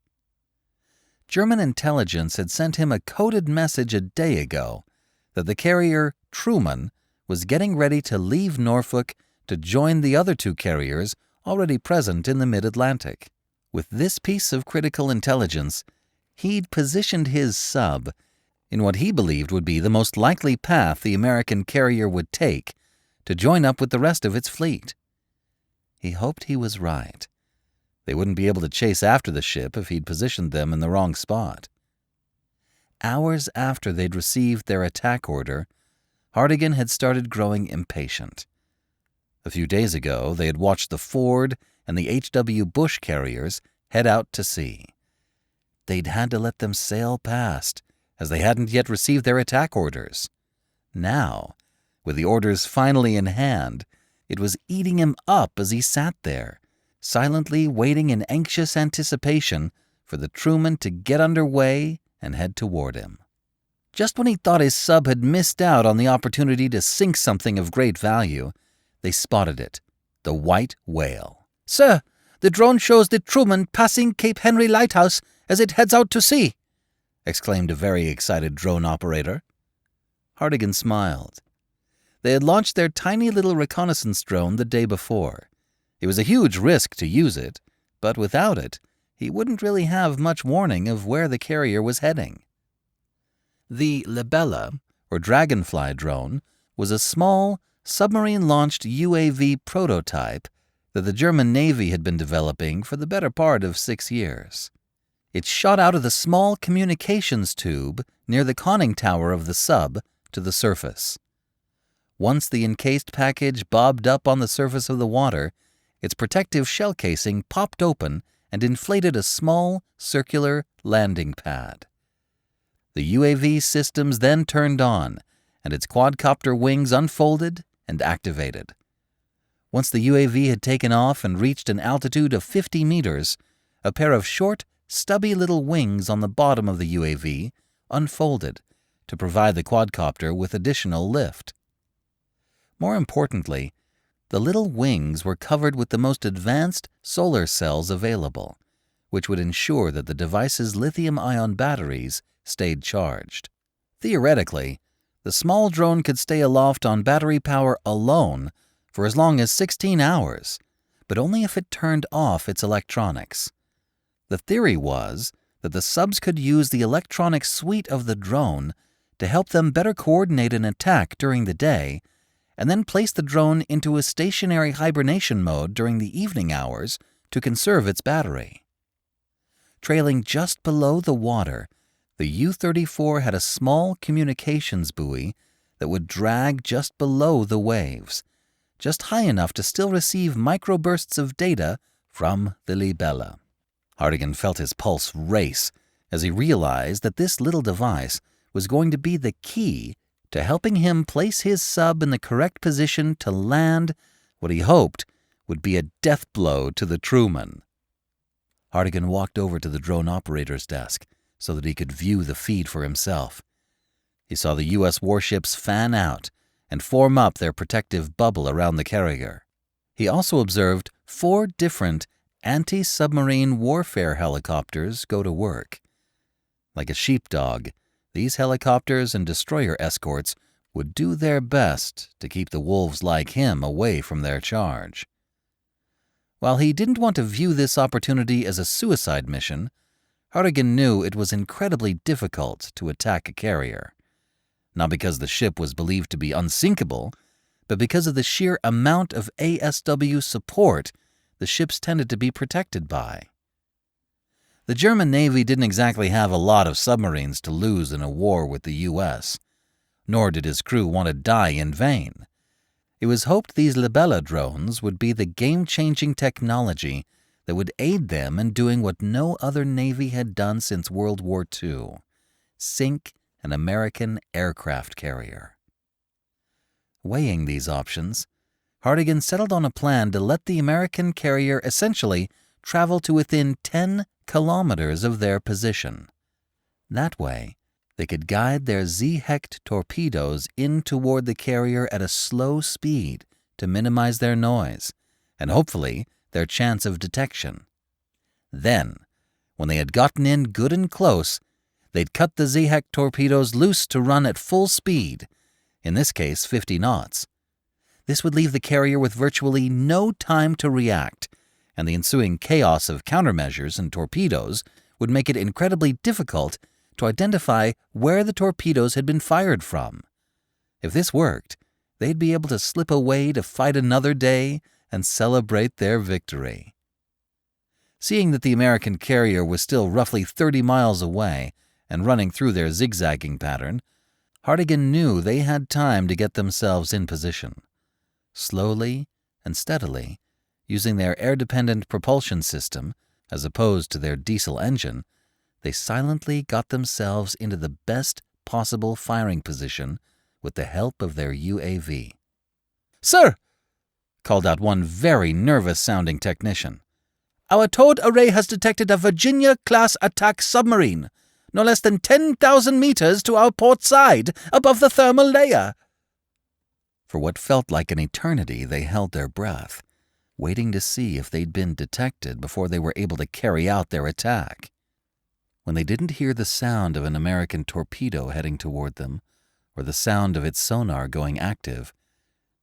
German intelligence had sent him a coded message a day ago that the carrier Truman was getting ready to leave Norfolk to join the other 2 carriers already present in the mid-Atlantic. With this piece of critical intelligence, he'd positioned his sub in what he believed would be the most likely path the American carrier would take to join up with the rest of its fleet. He hoped he was right. They wouldn't be able to chase after the ship if he'd positioned them in the wrong spot. Hours after they'd received their attack order, Hardigan had started growing impatient. A few days ago, they had watched the Ford and the H.W. Bush carriers head out to sea. They'd had to let them sail past, as they hadn't yet received their attack orders. Now, with the orders finally in hand, it was eating him up as he sat there, silently waiting in anxious anticipation for the Truman to get underway and head toward him. Just when he thought his sub had missed out on the opportunity to sink something of great value, they spotted it, the white whale. "Sir, the drone shows the Truman passing Cape Henry Lighthouse as it heads out to sea," exclaimed a very excited drone operator. Hardigan smiled. They had launched their tiny little reconnaissance drone the day before. It was a huge risk to use it, but without it, he wouldn't really have much warning of where the carrier was heading. The Libella, or Dragonfly drone, was a small, submarine-launched UAV prototype that the German Navy had been developing for the better part of 6 years. It shot out of the small communications tube near the conning tower of the sub to the surface. Once the encased package bobbed up on the surface of the water, its protective shell casing popped open and inflated a small, circular landing pad. The UAV systems then turned on, and its quadcopter wings unfolded and activated. Once the UAV had taken off and reached an altitude of 50 meters, a pair of short, stubby little wings on the bottom of the UAV unfolded to provide the quadcopter with additional lift. More importantly, the little wings were covered with the most advanced solar cells available, which would ensure that the device's lithium-ion batteries stayed charged. Theoretically, the small drone could stay aloft on battery power alone for as long as 16 hours, but only if it turned off its electronics. The theory was that the subs could use the electronic suite of the drone to help them better coordinate an attack during the day, and then place the drone into a stationary hibernation mode during the evening hours to conserve its battery. Trailing just below the water, the U-34 had a small communications buoy that would drag just below the waves, just high enough to still receive microbursts of data from the Libella. Hartigan felt his pulse race as he realized that this little device was going to be the key to helping him place his sub in the correct position to land what he hoped would be a death blow to the Truman. Hartigan walked over to the drone operator's desk so that he could view the feed for himself. He saw the U.S. warships fan out and form up their protective bubble around the carrier. He also observed 4 different anti-submarine warfare helicopters go to work. Like a sheepdog, these helicopters and destroyer escorts would do their best to keep the wolves like him away from their charge. While he didn't want to view this opportunity as a suicide mission, Hartigan knew it was incredibly difficult to attack a carrier. Not because the ship was believed to be unsinkable, but because of the sheer amount of ASW support the ships tended to be protected by. The German Navy didn't exactly have a lot of submarines to lose in a war with the U.S., nor did his crew want to die in vain. It was hoped these Libella drones would be the game-changing technology that would aid them in doing what no other navy had done since World War II: sink an American aircraft carrier. Weighing these options, Hartigan settled on a plan to let the American carrier essentially travel to within 10 kilometers of their position. That way, they could guide their Z-Hecht torpedoes in toward the carrier at a slow speed to minimize their noise and hopefully their chance of detection. Then, when they had gotten in good and close, they'd cut the Z-Hecht torpedoes loose to run at full speed, in this case 50 knots. This would leave the carrier with virtually no time to react, and the ensuing chaos of countermeasures and torpedoes would make it incredibly difficult to identify where the torpedoes had been fired from. If this worked, they'd be able to slip away to fight another day and celebrate their victory. Seeing that the American carrier was still roughly 30 miles away and running through their zigzagging pattern, Hartigan knew they had time to get themselves in position. Slowly and steadily, using their air-dependent propulsion system as opposed to their diesel engine, they silently got themselves into the best possible firing position with the help of their UAV. "Sir!" called out one very nervous-sounding technician. "Our towed array has detected a Virginia-class attack submarine, no less than 10,000 meters to our port side, above the thermal layer." For what felt like an eternity, they held their breath, waiting to see if they'd been detected before they were able to carry out their attack. When they didn't hear the sound of an American torpedo heading toward them, or the sound of its sonar going active,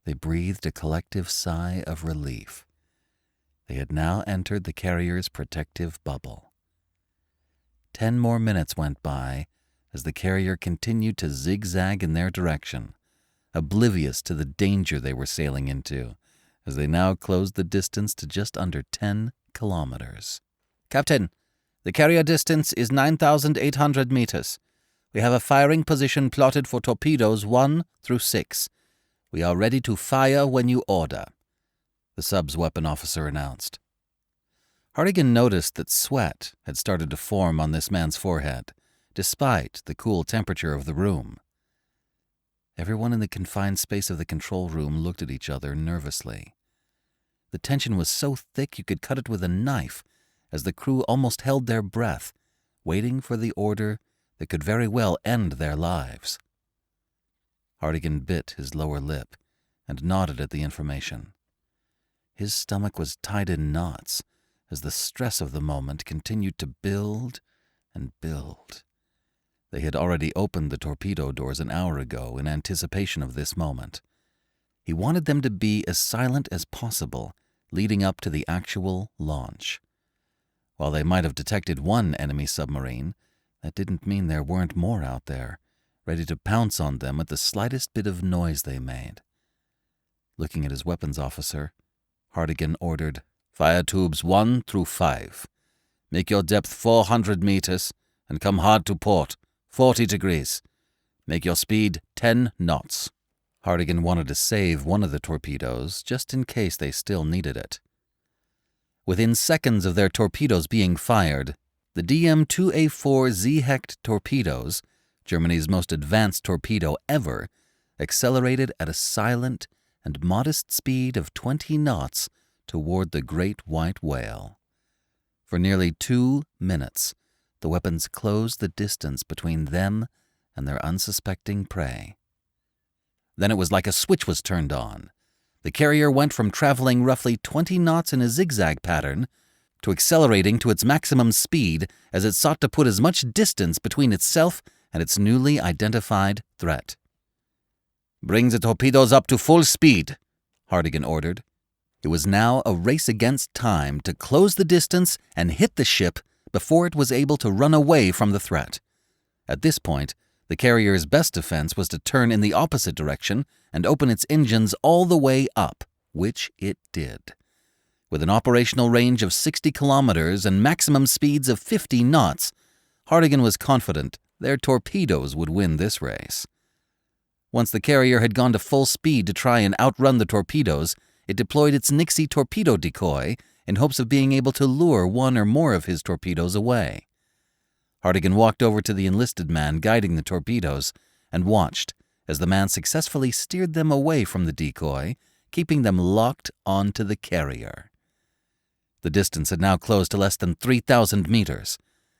they breathed a collective sigh of relief. They had now entered the carrier's protective bubble. 10 more minutes went by as the carrier continued to zigzag in their direction, oblivious to the danger they were sailing into, as they now closed the distance to just under 10 kilometers. "Captain, the carrier distance is 9,800 meters. We have a firing position plotted for torpedoes 1 through 6. We are ready to fire when you order," the sub's weapon officer announced. Hartigan noticed that sweat had started to form on this man's forehead, despite the cool temperature of the room. Everyone in the confined space of the control room looked at each other nervously. The tension was so thick you could cut it with a knife, as the crew almost held their breath, waiting for the order that could very well end their lives. Hartigan bit his lower lip and nodded at the information. His stomach was tied in knots as the stress of the moment continued to build and build. They had already opened the torpedo doors an hour ago in anticipation of this moment. He wanted them to be as silent as possible leading up to the actual launch. While they might have detected one enemy submarine, that didn't mean there weren't more out there, ready to pounce on them at the slightest bit of noise they made. Looking at his weapons officer, Hartigan ordered, "Fire tubes 1 through 5. Make your depth 400 meters and come hard to port, 40 degrees. Make your speed 10 knots." Hartigan wanted to save one of the torpedoes just in case they still needed it. Within seconds of their torpedoes being fired, the DM-2A4 Hecht torpedoes, Germany's most advanced torpedo ever, accelerated at a silent and modest speed of 20 knots toward the great white whale. For nearly 2 minutes, the weapons closed the distance between them and their unsuspecting prey. Then it was like a switch was turned on. The carrier went from traveling roughly 20 knots in a zigzag pattern to accelerating to its maximum speed as it sought to put as much distance between itself and its newly identified threat. "Bring the torpedoes up to full speed," Hartigan ordered. It was now a race against time to close the distance and hit the ship before it was able to run away from the threat. At this point, the carrier's best defense was to turn in the opposite direction and open its engines all the way up, which it did. With an operational range of 60 kilometers and maximum speeds of 50 knots, Hartigan was confident their torpedoes would win this race. Once the carrier had gone to full speed to try and outrun the torpedoes, it deployed its Nixie torpedo decoy in hopes of being able to lure one or more of his torpedoes away. Hartigan walked over to the enlisted man guiding the torpedoes and watched as the man successfully steered them away from the decoy, keeping them locked onto the carrier. The distance had now closed to less than 3,000 meters.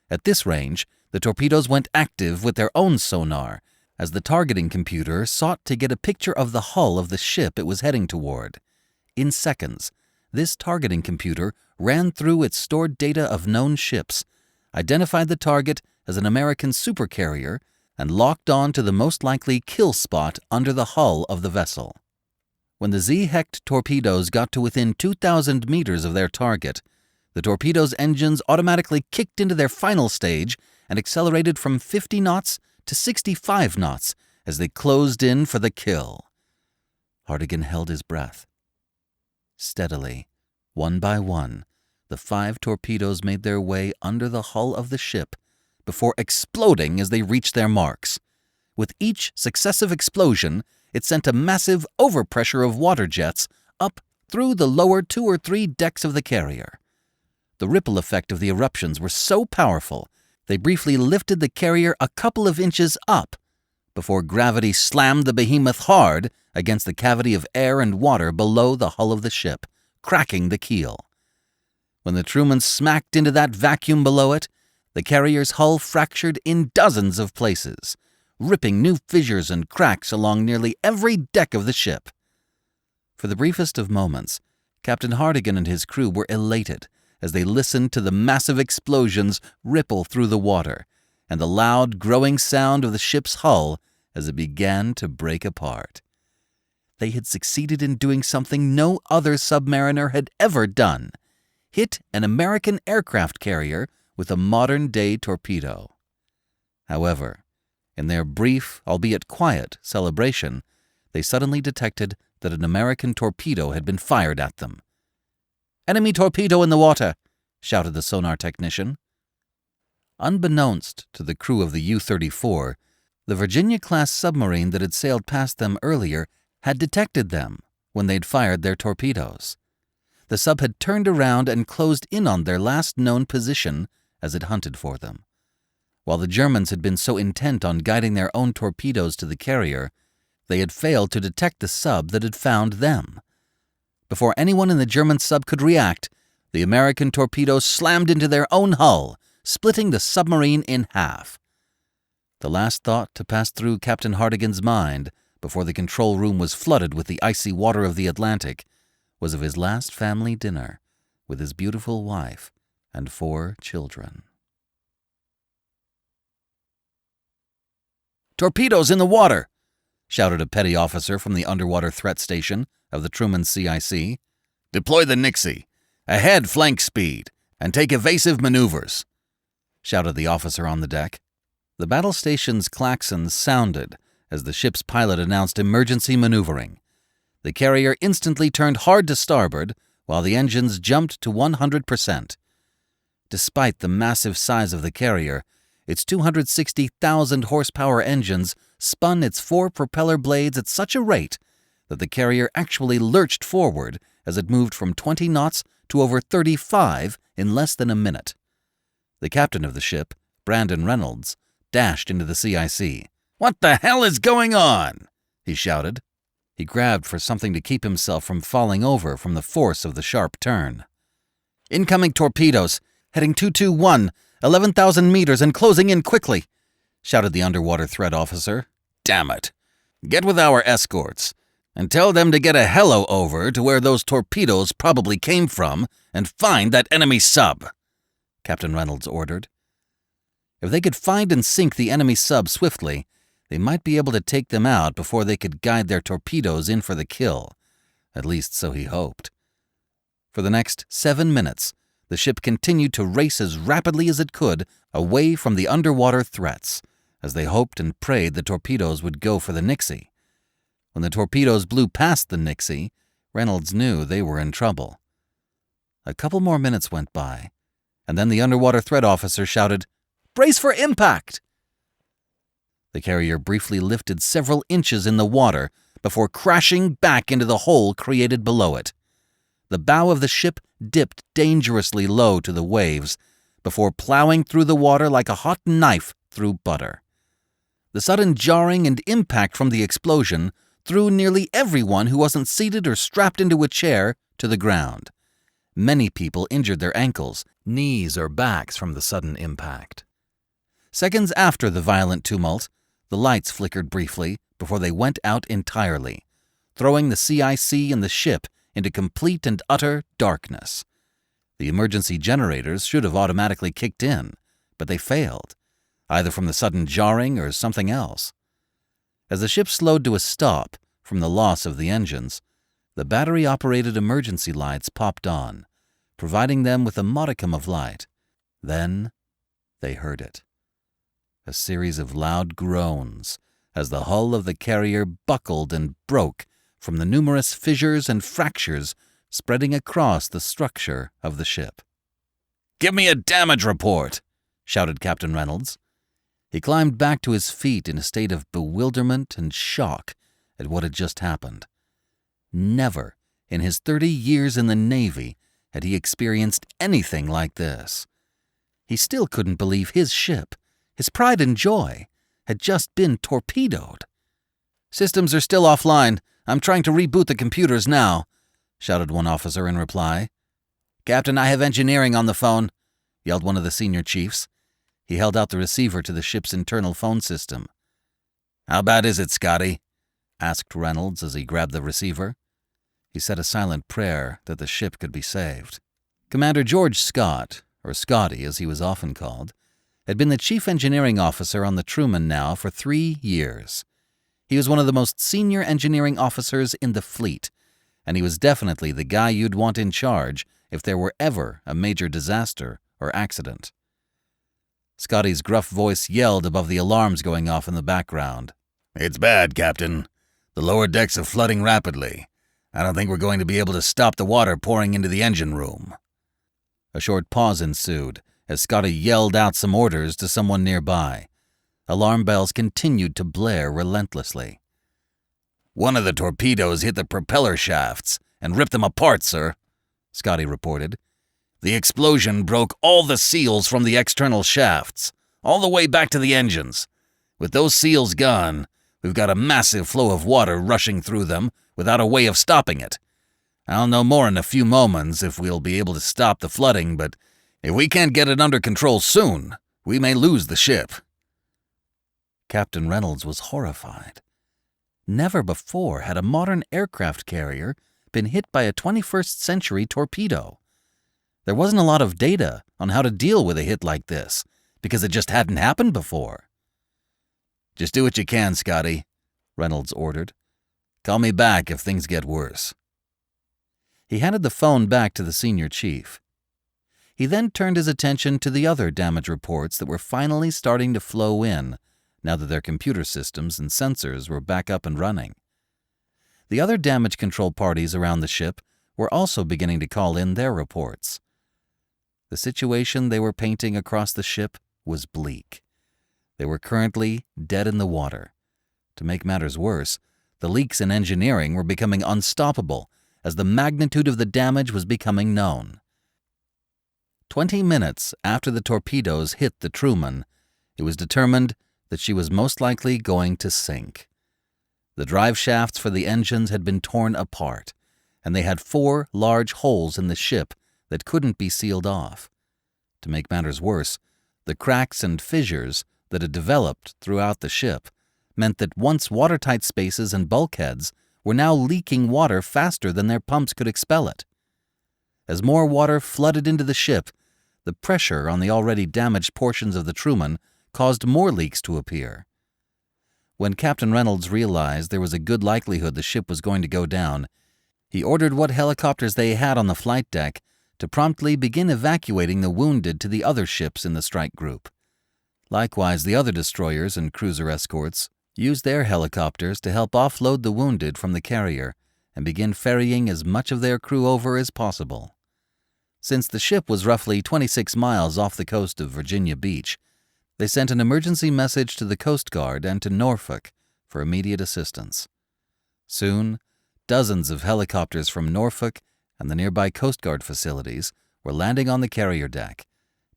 At this range, the torpedoes went active with their own sonar as the targeting computer sought to get a picture of the hull of the ship it was heading toward. In seconds, this targeting computer ran through its stored data of known ships, identified the target as an American supercarrier, and locked on to the most likely kill spot under the hull of the vessel. When the Hecht torpedoes got to within 2,000 meters of their target, the torpedo's engines automatically kicked into their final stage and accelerated from 50 knots to 65 knots as they closed in for the kill. Hartigan held his breath. Steadily, one by one, the 5 torpedoes made their way under the hull of the ship before exploding as they reached their marks. With each successive explosion, it sent a massive overpressure of water jets up through the lower 2 or 3 decks of the carrier. The ripple effect of the eruptions were so powerful, they briefly lifted the carrier a couple of inches up before gravity slammed the behemoth hard against the cavity of air and water below the hull of the ship, cracking the keel. When the Truman smacked into that vacuum below it, the carrier's hull fractured in dozens of places, ripping new fissures and cracks along nearly every deck of the ship. For the briefest of moments, Captain Hartigan and his crew were elated as they listened to the massive explosions ripple through the water and the loud, growing sound of the ship's hull as it began to break apart. They had succeeded in doing something no other submariner had ever done: hit an American aircraft carrier with a modern-day torpedo. However, in their brief, albeit quiet, celebration, they suddenly detected that an American torpedo had been fired at them. "Enemy torpedo in the water!" shouted the sonar technician. Unbeknownst to the crew of the U-34, the Virginia-class submarine that had sailed past them earlier had detected them when they'd fired their torpedoes. The sub had turned around and closed in on their last known position as it hunted for them. While the Germans had been so intent on guiding their own torpedoes to the carrier, they had failed to detect the sub that had found them. Before anyone in the German sub could react, the American torpedoes slammed into their own hull, splitting the submarine in half. The last thought to pass through Captain Hartigan's mind before the control room was flooded with the icy water of the Atlantic was of his last family dinner with his beautiful wife and 4 children. "Torpedoes in the water!" shouted a petty officer from the underwater threat station of the Truman CIC. Deploy the Nixie. Ahead flank speed, and take evasive maneuvers," shouted the officer on the deck. The battle station's klaxon sounded as the ship's pilot announced emergency maneuvering. The carrier instantly turned hard to starboard, while the engines jumped to 100%. Despite the massive size of the carrier, its 260,000 horsepower engines spun its 4 propeller blades at such a rate that the carrier actually lurched forward as it moved from 20 knots to over 35 in less than a minute. The captain of the ship, Brandon Reynolds, dashed into the CIC. "What the hell is going on?" he shouted. He grabbed for something to keep himself from falling over from the force of the sharp turn. "Incoming torpedoes, heading 221, 11,000 meters and closing in quickly," shouted the underwater threat officer. "Damn it. Get with our escorts and tell them to get a helo over to where those torpedoes probably came from and find that enemy sub," Captain Reynolds ordered. If they could find and sink the enemy sub swiftly, they might be able to take them out before they could guide their torpedoes in for the kill. At least so he hoped. For the next 7 minutes, the ship continued to race as rapidly as it could away from the underwater threats, as they hoped and prayed the torpedoes would go for the Nixie. When the torpedoes blew past the Nixie, Reynolds knew they were in trouble. A couple more minutes went by, and then the underwater threat officer shouted, "Brace for impact!" The carrier briefly lifted several inches in the water before crashing back into the hole created below it. The bow of the ship dipped dangerously low to the waves before plowing through the water like a hot knife through butter. The sudden jarring and impact from the explosion threw nearly everyone who wasn't seated or strapped into a chair to the ground. Many people injured their ankles, knees, or backs from the sudden impact. Seconds after the violent tumult, the lights flickered briefly before they went out entirely, throwing the CIC and the ship into complete and utter darkness. The emergency generators should have automatically kicked in, but they failed, either from the sudden jarring or something else. As the ship slowed to a stop from the loss of the engines, the battery-operated emergency lights popped on, providing them with a modicum of light. Then they heard it. A series of loud groans as the hull of the carrier buckled and broke from the numerous fissures and fractures spreading across the structure of the ship. "Give me a damage report," shouted Captain Reynolds. He climbed back to his feet in a state of bewilderment and shock at what had just happened. Never in his 30 years in the Navy had he experienced anything like this. He still couldn't believe his ship, his pride and joy, had just been torpedoed. "Systems are still offline. I'm trying to reboot the computers now," shouted one officer in reply. "Captain, I have engineering on the phone," yelled one of the senior chiefs. He held out the receiver to the ship's internal phone system. "How bad is it, Scotty?" asked Reynolds as he grabbed the receiver. He said a silent prayer that the ship could be saved. Commander George Scott, or Scotty as he was often called, had been the chief engineering officer on the Truman now for 3 years. He was one of the most senior engineering officers in the fleet, and he was definitely the guy you'd want in charge if there were ever a major disaster or accident. Scotty's gruff voice yelled above the alarms going off in the background. "It's bad, Captain. The lower decks are flooding rapidly. I don't think we're going to be able to stop the water pouring into the engine room." A short pause ensued as Scotty yelled out some orders to someone nearby. Alarm bells continued to blare relentlessly. "One of the torpedoes hit the propeller shafts and ripped them apart, sir," Scotty reported. "The explosion broke all the seals from the external shafts, all the way back to the engines. With those seals gone, we've got a massive flow of water rushing through them without a way of stopping it. I'll know more in a few moments if we'll be able to stop the flooding, but if we can't get it under control soon, we may lose the ship." Captain Reynolds was horrified. Never before had a modern aircraft carrier been hit by a 21st century torpedo. There wasn't a lot of data on how to deal with a hit like this, because it just hadn't happened before. "Just do what you can, Scotty," Reynolds ordered. "Call me back if things get worse." He handed the phone back to the senior chief. He then turned his attention to the other damage reports that were finally starting to flow in now that their computer systems and sensors were back up and running. The other damage control parties around the ship were also beginning to call in their reports. The situation they were painting across the ship was bleak. They were currently dead in the water. To make matters worse, the leaks in engineering were becoming unstoppable as the magnitude of the damage was becoming known. 20 minutes after the torpedoes hit the Truman, it was determined that she was most likely going to sink. The drive shafts for the engines had been torn apart, and they had 4 large holes in the ship that couldn't be sealed off. To make matters worse, the cracks and fissures that had developed throughout the ship meant that once watertight spaces and bulkheads were now leaking water faster than their pumps could expel it. As more water flooded into the ship, the pressure on the already damaged portions of the Truman caused more leaks to appear. When Captain Reynolds realized there was a good likelihood the ship was going to go down, he ordered what helicopters they had on the flight deck to promptly begin evacuating the wounded to the other ships in the strike group. Likewise, the other destroyers and cruiser escorts used their helicopters to help offload the wounded from the carrier and begin ferrying as much of their crew over as possible. Since the ship was roughly 26 miles off the coast of Virginia Beach, they sent an emergency message to the Coast Guard and to Norfolk for immediate assistance. Soon, dozens of helicopters from Norfolk and the nearby Coast Guard facilities were landing on the carrier deck,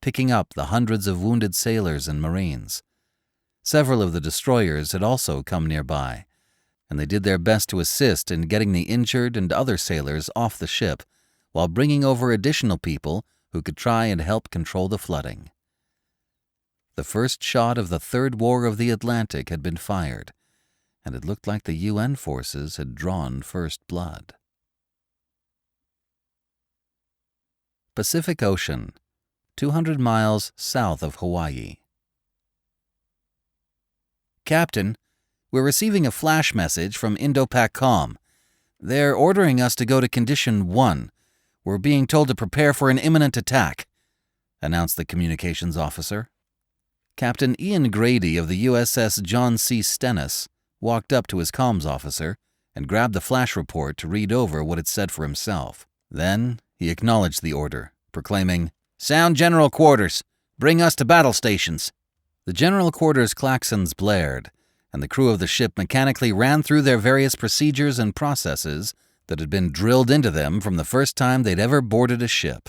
picking up the hundreds of wounded sailors and Marines. Several of the destroyers had also come nearby, and they did their best to assist in getting the injured and other sailors off the ship while bringing over additional people who could try and help control the flooding. The first shot of the Third War of the Atlantic had been fired, and it looked like the UN forces had drawn first blood. Pacific Ocean, 200 miles south of Hawaii. Captain, we're receiving a flash message from Indo-Pac-Com. They're ordering us to go to Condition 1. We're being told to prepare for an imminent attack, announced the communications officer. Captain Ian Grady of the USS John C. Stennis walked up to his comms officer and grabbed the flash report to read over what it said for himself. Then he acknowledged the order, proclaiming, "Sound General Quarters. Bring us to battle stations." The General Quarters klaxons blared, and the crew of the ship mechanically ran through their various procedures and processes that had been drilled into them from the first time they'd ever boarded a ship.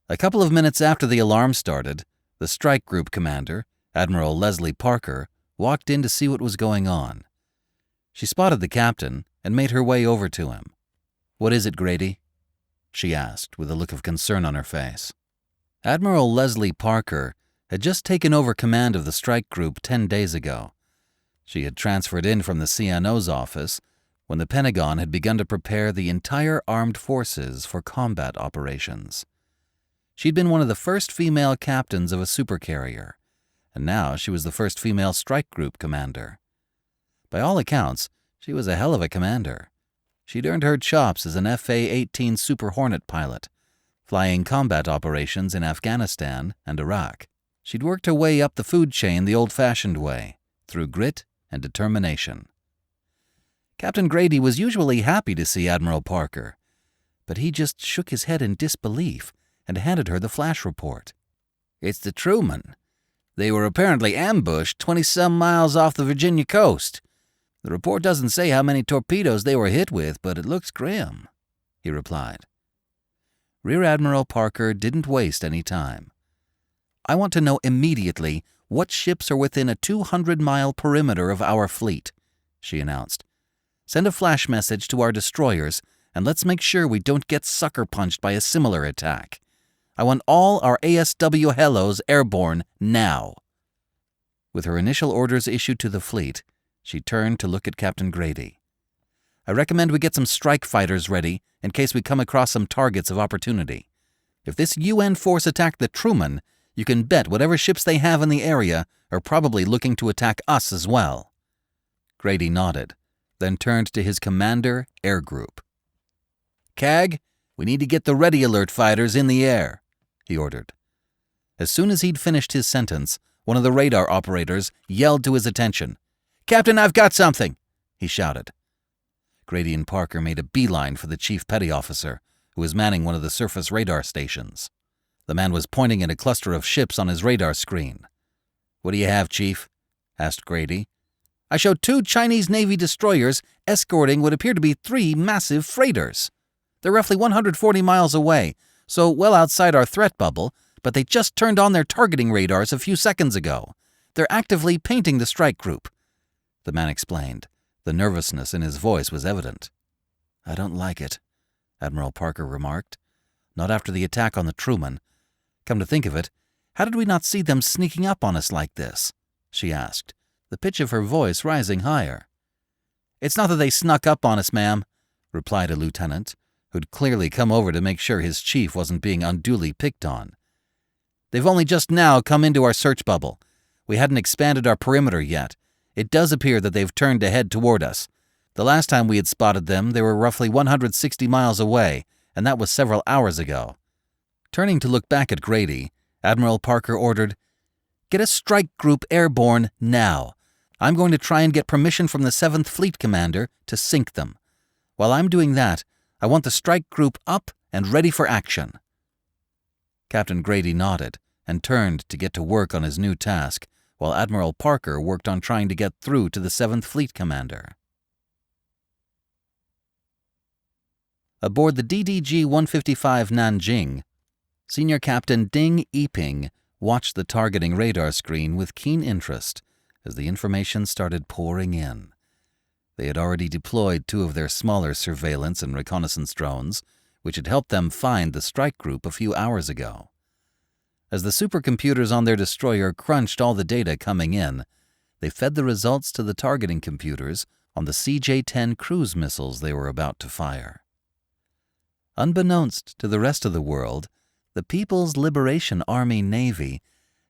A couple of minutes after the alarm started, the strike group commander, Admiral Leslie Parker, walked in to see what was going on. She spotted the captain and made her way over to him. "What is it, Grady?" she asked with a look of concern on her face. Admiral Leslie Parker had just taken over command of the strike group 10 days ago. She had transferred in from the CNO's office when the Pentagon had begun to prepare the entire armed forces for combat operations. She'd been one of the first female captains of a supercarrier, and now she was the first female strike group commander. By all accounts, she was a hell of a commander. She'd earned her chops as an FA-18 Super Hornet pilot, flying combat operations in Afghanistan and Iraq. She'd worked her way up the food chain the old-fashioned way, through grit and determination. Captain Grady was usually happy to see Admiral Parker, but he just shook his head in disbelief and handed her the flash report. "It's the Truman. They were apparently ambushed 20-some miles off the Virginia coast. The report doesn't say how many torpedoes they were hit with, but it looks grim," he replied. Rear Admiral Parker didn't waste any time. "I want to know immediately what ships are within a 200-mile perimeter of our fleet," she announced. "Send a flash message to our destroyers, and let's make sure we don't get sucker-punched by a similar attack. I want all our ASW Hellos airborne now." With her initial orders issued to the fleet, she turned to look at Captain Grady. "I recommend we get some strike fighters ready in case we come across some targets of opportunity. If this UN force attacked the Truman, you can bet whatever ships they have in the area are probably looking to attack us as well." Grady nodded, then turned to his commander, Air Group. "Cag, we need to get the Ready Alert fighters in the air," he ordered. As soon as he'd finished his sentence, one of the radar operators yelled to his attention. "Captain, I've got something!" he shouted. Grady and Parker made a beeline for the chief petty officer, who was manning one of the surface radar stations. The man was pointing at a cluster of ships on his radar screen. "What do you have, Chief?" asked Grady. "I showed 2 Chinese Navy destroyers escorting what appear to be 3 massive freighters. They're roughly 140 miles away, so well outside our threat bubble, but they just turned on their targeting radars a few seconds ago. They're actively painting the strike group," the man explained. The nervousness in his voice was evident. "I don't like it," Admiral Parker remarked. "Not after the attack on the Truman. Come to think of it, how did we not see them sneaking up on us like this?" she asked, the pitch of her voice rising higher. "It's not that they snuck up on us, ma'am," replied a lieutenant, who'd clearly come over to make sure his chief wasn't being unduly picked on. "They've only just now come into our search bubble. We hadn't expanded our perimeter yet. It does appear that they've turned to head toward us. The last time we had spotted them, they were roughly 160 miles away, and that was several hours ago." Turning to look back at Grady, Admiral Parker ordered, "Get a strike group airborne now. I'm going to try and get permission from the 7th Fleet Commander to sink them. While I'm doing that, I want the strike group up and ready for action." Captain Grady nodded and turned to get to work on his new task, while Admiral Parker worked on trying to get through to the 7th Fleet Commander. Aboard the DDG-155 Nanjing, Senior Captain Ding Yiping watched the targeting radar screen with keen interest as the information started pouring in. They had already deployed 2 of their smaller surveillance and reconnaissance drones, which had helped them find the strike group a few hours ago. As the supercomputers on their destroyer crunched all the data coming in, they fed the results to the targeting computers on the CJ-10 cruise missiles they were about to fire. Unbeknownst to the rest of the world, the People's Liberation Army Navy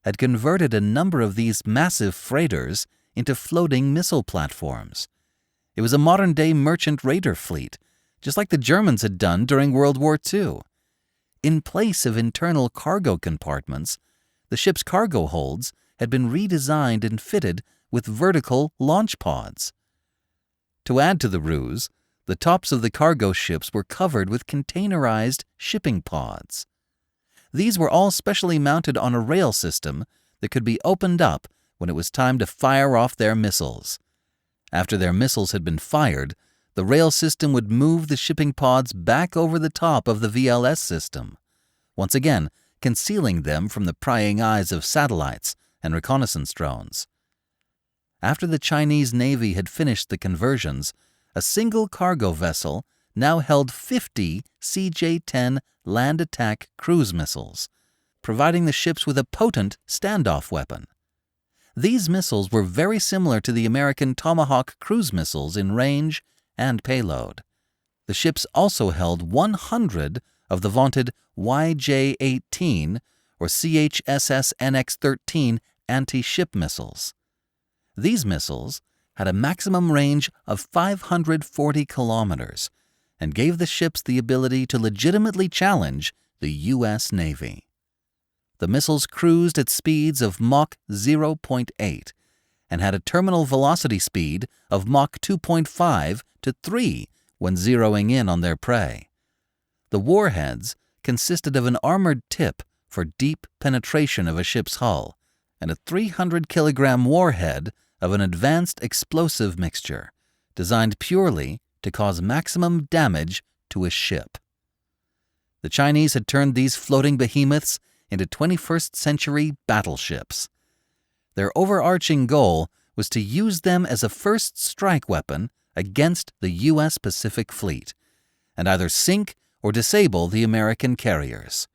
had converted a number of these massive freighters into floating missile platforms. It was a modern-day merchant raider fleet, just like the Germans had done during World War II. In place of internal cargo compartments, the ship's cargo holds had been redesigned and fitted with vertical launch pods. To add to the ruse, the tops of the cargo ships were covered with containerized shipping pods. These were all specially mounted on a rail system that could be opened up when it was time to fire off their missiles. After their missiles had been fired, the rail system would move the shipping pods back over the top of the VLS system, once again concealing them from the prying eyes of satellites and reconnaissance drones. After the Chinese Navy had finished the conversions, a single cargo vessel now held 50 CJ-10 land attack cruise missiles, providing the ships with a potent standoff weapon. These missiles were very similar to the American Tomahawk cruise missiles in range and payload. The ships also held 100 of the vaunted YJ-18 or CHSS-NX-13 anti-ship missiles. These missiles had a maximum range of 540 kilometers and gave the ships the ability to legitimately challenge the U.S. Navy. The missiles cruised at speeds of Mach 0.8 and had a terminal velocity speed of Mach 2.5 to 3 when zeroing in on their prey. The warheads consisted of an armored tip for deep penetration of a ship's hull and a 300-kilogram warhead of an advanced explosive mixture designed purely to cause maximum damage to a ship. The Chinese had turned these floating behemoths into 21st century battleships. Their overarching goal was to use them as a first strike weapon against the U.S. Pacific Fleet and either sink or disable the American carriers.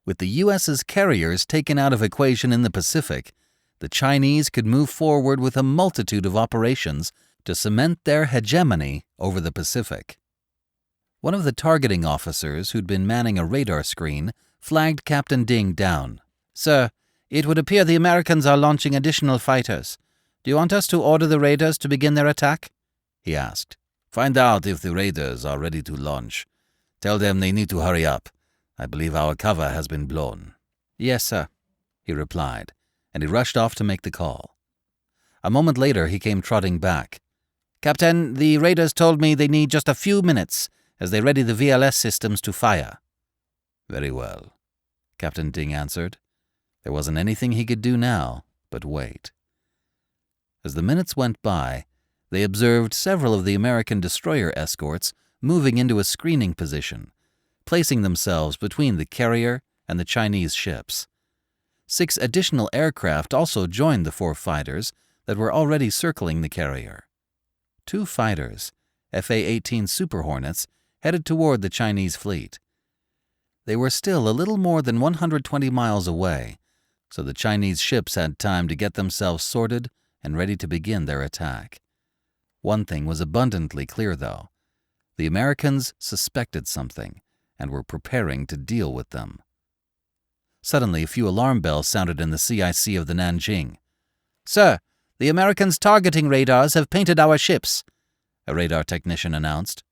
With the U.S.'s carriers taken out of equation in the Pacific, the Chinese could move forward with a multitude of operations to cement their hegemony over the Pacific. One of the targeting officers who'd been manning a radar screen flagged Captain Ding down. "Sir, it would appear the Americans are launching additional fighters. Do you want us to order the raiders to begin their attack?" he asked. "Find out if the raiders are ready to launch. Tell them they need to hurry up. I believe our cover has been blown." "Yes, sir," he replied, and he rushed off to make the call. A moment later, he came trotting back. "Captain, the raiders told me they need just a few minutes as they ready the VLS systems to fire." "Very well," Captain Ding answered. There wasn't anything he could do now but wait. As the minutes went by, they observed several of the American destroyer escorts moving into a screening position, placing themselves between the carrier and the Chinese ships. 6 additional aircraft also joined the 4 fighters that were already circling the carrier. 2 fighters, FA-18 Super Hornets, headed toward the Chinese fleet. They were still a little more than 120 miles away, so the Chinese ships had time to get themselves sorted and ready to begin their attack. One thing was abundantly clear, though. The Americans suspected something and were preparing to deal with them. Suddenly, a few alarm bells sounded in the CIC of the Nanjing. "Sir, the Americans' targeting radars have painted our ships," a radar technician announced.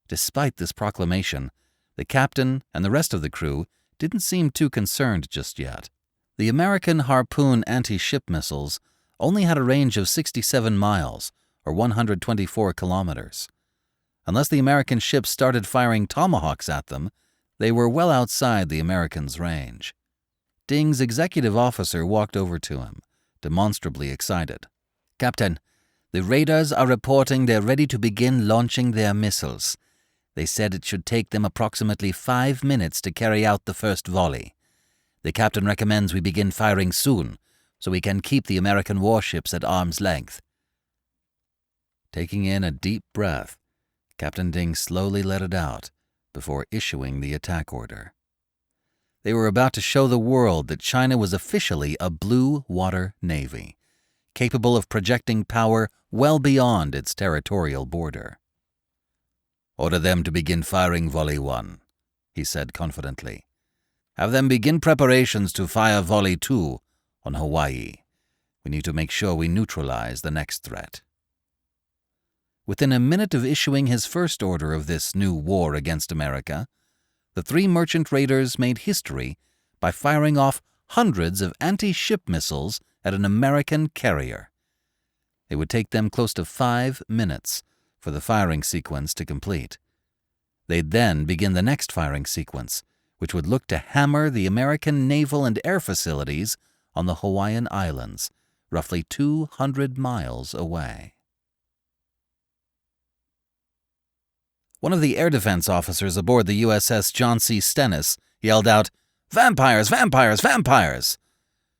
Despite this proclamation, the captain and the rest of the crew didn't seem too concerned just yet. The American Harpoon anti-ship missiles only had a range of 67 miles, or 124 kilometers. Unless the American ships started firing tomahawks at them, they were well outside the Americans' range. Ding's executive officer walked over to him, demonstrably excited. "Captain, the raiders are reporting they're ready to begin launching their missiles. They said it should take them approximately 5 minutes to carry out the first volley. The captain recommends we begin firing soon, so we can keep the American warships at arm's length." Taking in a deep breath, Captain Ding slowly let it out before issuing the attack order. They were about to show the world that China was officially a blue water navy, capable of projecting power well beyond its territorial border. "Order them to begin firing Volley 1, he said confidently. "Have them begin preparations to fire Volley 2 on Hawaii. We need to make sure we neutralize the next threat." Within a minute of issuing his first order of this new war against America, the 3 merchant raiders made history by firing off hundreds of anti-ship missiles at an American carrier. It would take them close to 5 minutes for the firing sequence to complete. They'd then begin the next firing sequence, which would look to hammer the American naval and air facilities on the Hawaiian Islands, roughly 200 miles away. One of the air defense officers aboard the USS John C. Stennis yelled out, "Vampires! Vampires! Vampires!"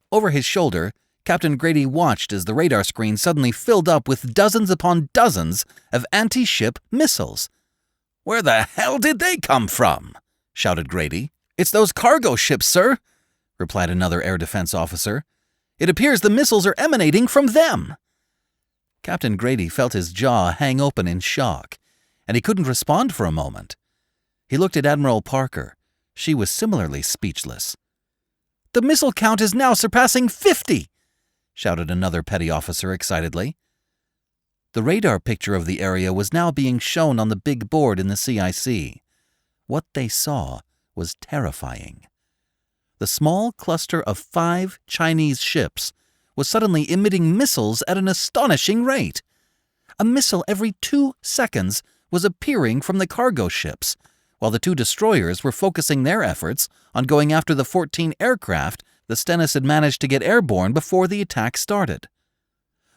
Over his shoulder, Captain Grady watched as the radar screen suddenly filled up with dozens upon dozens of anti-ship missiles. "Where the hell did they come from?" shouted Grady. "It's those cargo ships, sir," replied another air defense officer. "It appears the missiles are emanating from them." Captain Grady felt his jaw hang open in shock, and he couldn't respond for a moment. He looked at Admiral Parker. She was similarly speechless. "The missile count is now surpassing 50!" shouted another petty officer excitedly. The radar picture of the area was now being shown on the big board in the CIC. What they saw was terrifying. The small cluster of 5 Chinese ships was suddenly emitting missiles at an astonishing rate. A missile every 2 seconds was appearing from the cargo ships, while the 2 destroyers were focusing their efforts on going after the 14 aircraft the Stennis had managed to get airborne before the attack started.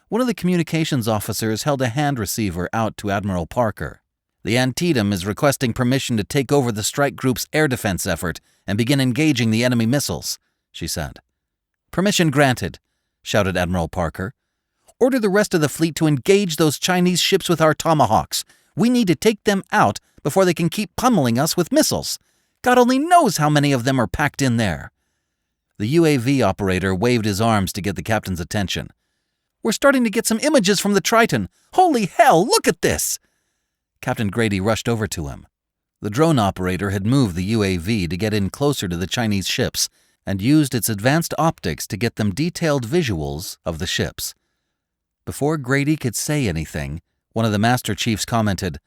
One of the communications officers held a hand receiver out to Admiral Parker. "The Antietam is requesting permission to take over the strike group's air defense effort and begin engaging the enemy missiles," she said. "Permission granted," shouted Admiral Parker. "Order the rest of the fleet to engage those Chinese ships with our tomahawks. We need to take them out before they can keep pummeling us with missiles. God only knows how many of them are packed in there." The UAV operator waved his arms to get the captain's attention. "We're starting to get some images from the Triton. Holy hell, look at this!" Captain Grady rushed over to him. The drone operator had moved the UAV to get in closer to the Chinese ships and used its advanced optics to get them detailed visuals of the ships. Before Grady could say anything, one of the Master Chiefs commented,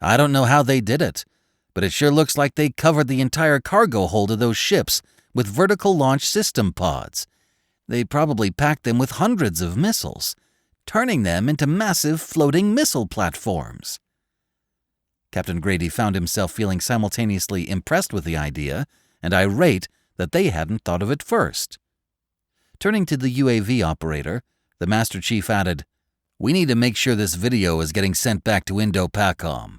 "I don't know how they did it, but it sure looks like they covered the entire cargo hold of those ships with vertical launch system pods. They probably packed them with hundreds of missiles, turning them into massive floating missile platforms. Captain Grady found himself feeling simultaneously impressed with the idea and irate that they hadn't thought of it first. Turning to the UAV operator, the Master Chief added, "We need to make sure this video is getting sent back to Indo-PACOM.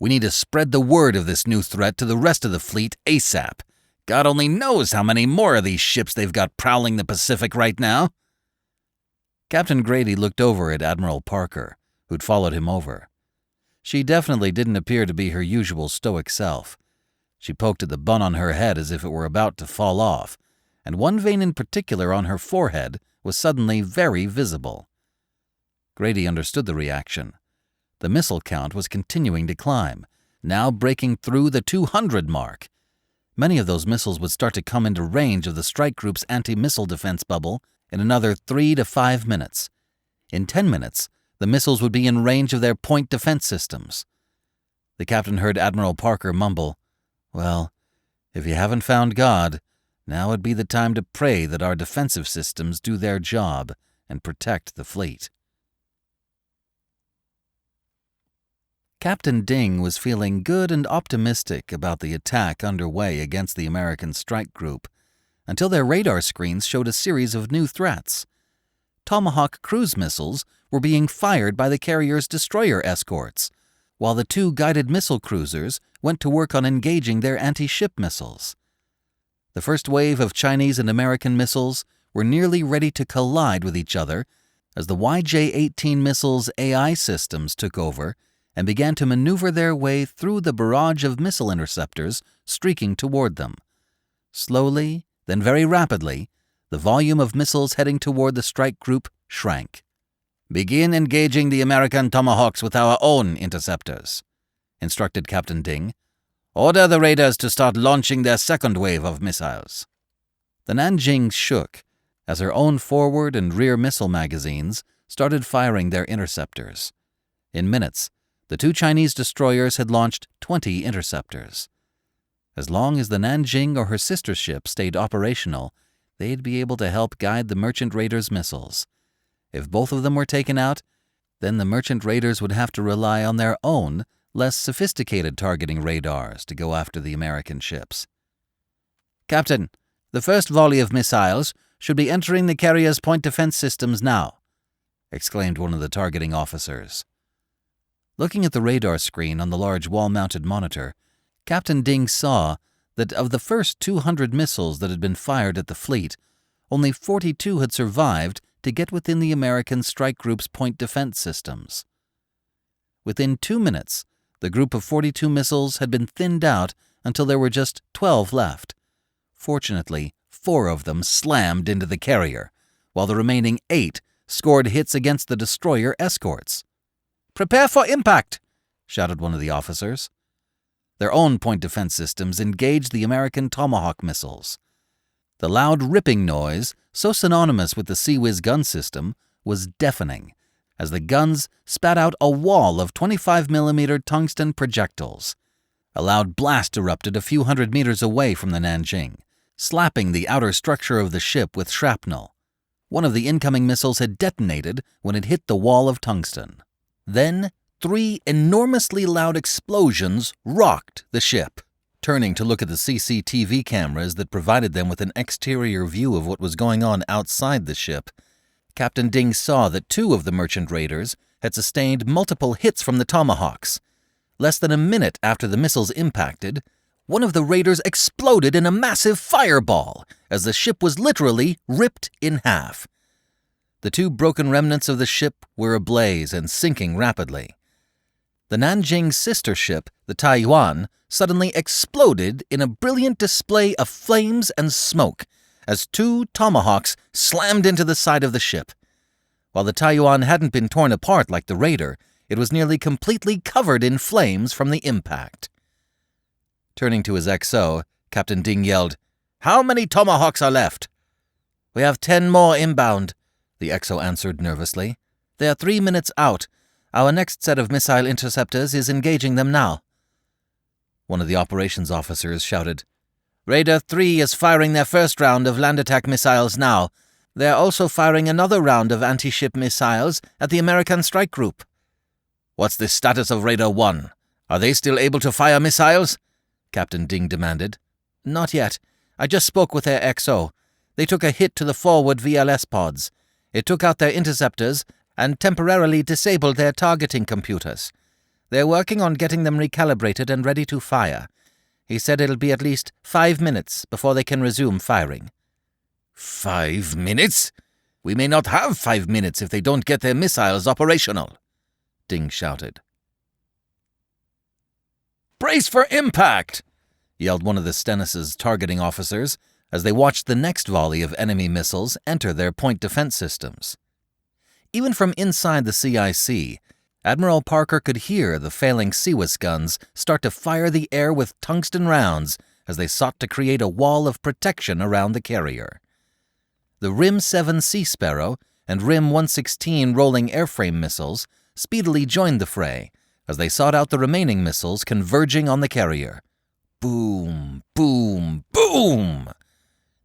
We need to spread the word of this new threat to the rest of the fleet ASAP. God only knows how many more of these ships they've got prowling the Pacific right now." Captain Grady looked over at Admiral Parker, who'd followed him over. She definitely didn't appear to be her usual stoic self. She poked at the bun on her head as if it were about to fall off, and one vein in particular on her forehead was suddenly very visible. Grady understood the reaction. The missile count was continuing to climb, now breaking through the 200 mark. Many of those missiles would start to come into range of the strike group's anti-missile defense bubble in another 3 to 5 minutes. In 10 minutes, the missiles would be in range of their point defense systems. The captain heard Admiral Parker mumble, "Well, if you haven't found God, now would be the time to pray that our defensive systems do their job and protect the fleet." Captain Ding was feeling good and optimistic about the attack underway against the American strike group until their radar screens showed a series of new threats. Tomahawk cruise missiles were being fired by the carrier's destroyer escorts, while the 2 guided missile cruisers went to work on engaging their anti-ship missiles. The first wave of Chinese and American missiles were nearly ready to collide with each other as the YJ-18 missiles' AI systems took over and began to maneuver their way through the barrage of missile interceptors streaking toward them. Slowly, then very rapidly, the volume of missiles heading toward the strike group shrank. "Begin engaging the American Tomahawks with our own interceptors," instructed Captain Ding. "Order the raiders to start launching their second wave of missiles." The Nanjing shook as her own forward and rear missile magazines started firing their interceptors. In minutes, the 2 Chinese destroyers had launched 20 interceptors. As long as the Nanjing or her sister ship stayed operational, they'd be able to help guide the merchant raiders' missiles. If both of them were taken out, then the merchant raiders would have to rely on their own, less sophisticated targeting radars to go after the American ships. "Captain, the first volley of missiles should be entering the carrier's point defense systems now," exclaimed one of the targeting officers. Looking at the radar screen on the large wall-mounted monitor, Captain Ding saw that of the first 200 missiles that had been fired at the fleet, only 42 had survived to get within the American strike group's point defense systems. Within 2 minutes, the group of 42 missiles had been thinned out until there were just 12 left. Fortunately, 4 of them slammed into the carrier, while the remaining 8 scored hits against the destroyer escorts. "Prepare for impact!" shouted one of the officers. Their own point defense systems engaged the American Tomahawk missiles. The loud ripping noise, so synonymous with the Sea-Whiz gun system, was deafening, as the guns spat out a wall of 25mm tungsten projectiles. A loud blast erupted a few hundred meters away from the Nanjing, slapping the outer structure of the ship with shrapnel. One of the incoming missiles had detonated when it hit the wall of tungsten. Then, 3 enormously loud explosions rocked the ship. Turning to look at the CCTV cameras that provided them with an exterior view of what was going on outside the ship, Captain Ding saw that 2 of the merchant raiders had sustained multiple hits from the Tomahawks. Less than a minute after the missiles impacted, one of the raiders exploded in a massive fireball as the ship was literally ripped in half. The 2 broken remnants of the ship were ablaze and sinking rapidly. The Nanjing's sister ship, the Taiwan, suddenly exploded in a brilliant display of flames and smoke as 2 Tomahawks slammed into the side of the ship. While the Taiwan hadn't been torn apart like the raider, it was nearly completely covered in flames from the impact. Turning to his XO, Captain Ding yelled, "How many Tomahawks are left?" "We have 10 more inbound," the XO answered nervously. "They are 3 minutes out. Our next set of missile interceptors is engaging them now." One of the operations officers shouted. "Raider 3 is firing their first round of land attack missiles now. They're also firing another round of anti-ship missiles at the American strike group." "What's the status of Raider 1? Are they still able to fire missiles?" Captain Ding demanded. "Not yet. I just spoke with their XO. They took a hit to the forward VLS pods. It took out their interceptors and temporarily disabled their targeting computers. They're working on getting them recalibrated and ready to fire. He said it'll be at least 5 minutes before they can resume firing." 5 minutes? We may not have 5 minutes if they don't get their missiles operational, Ding shouted. "Brace for impact!" yelled one of the Stennis's targeting officers as they watched the next volley of enemy missiles enter their point defense systems. Even from inside the CIC, Admiral Parker could hear the failing CWIS guns start to fire the air with tungsten rounds as they sought to create a wall of protection around the carrier. The RIM-7 Sea Sparrow and RIM-116 rolling airframe missiles speedily joined the fray as they sought out the remaining missiles converging on the carrier. Boom, boom, boom!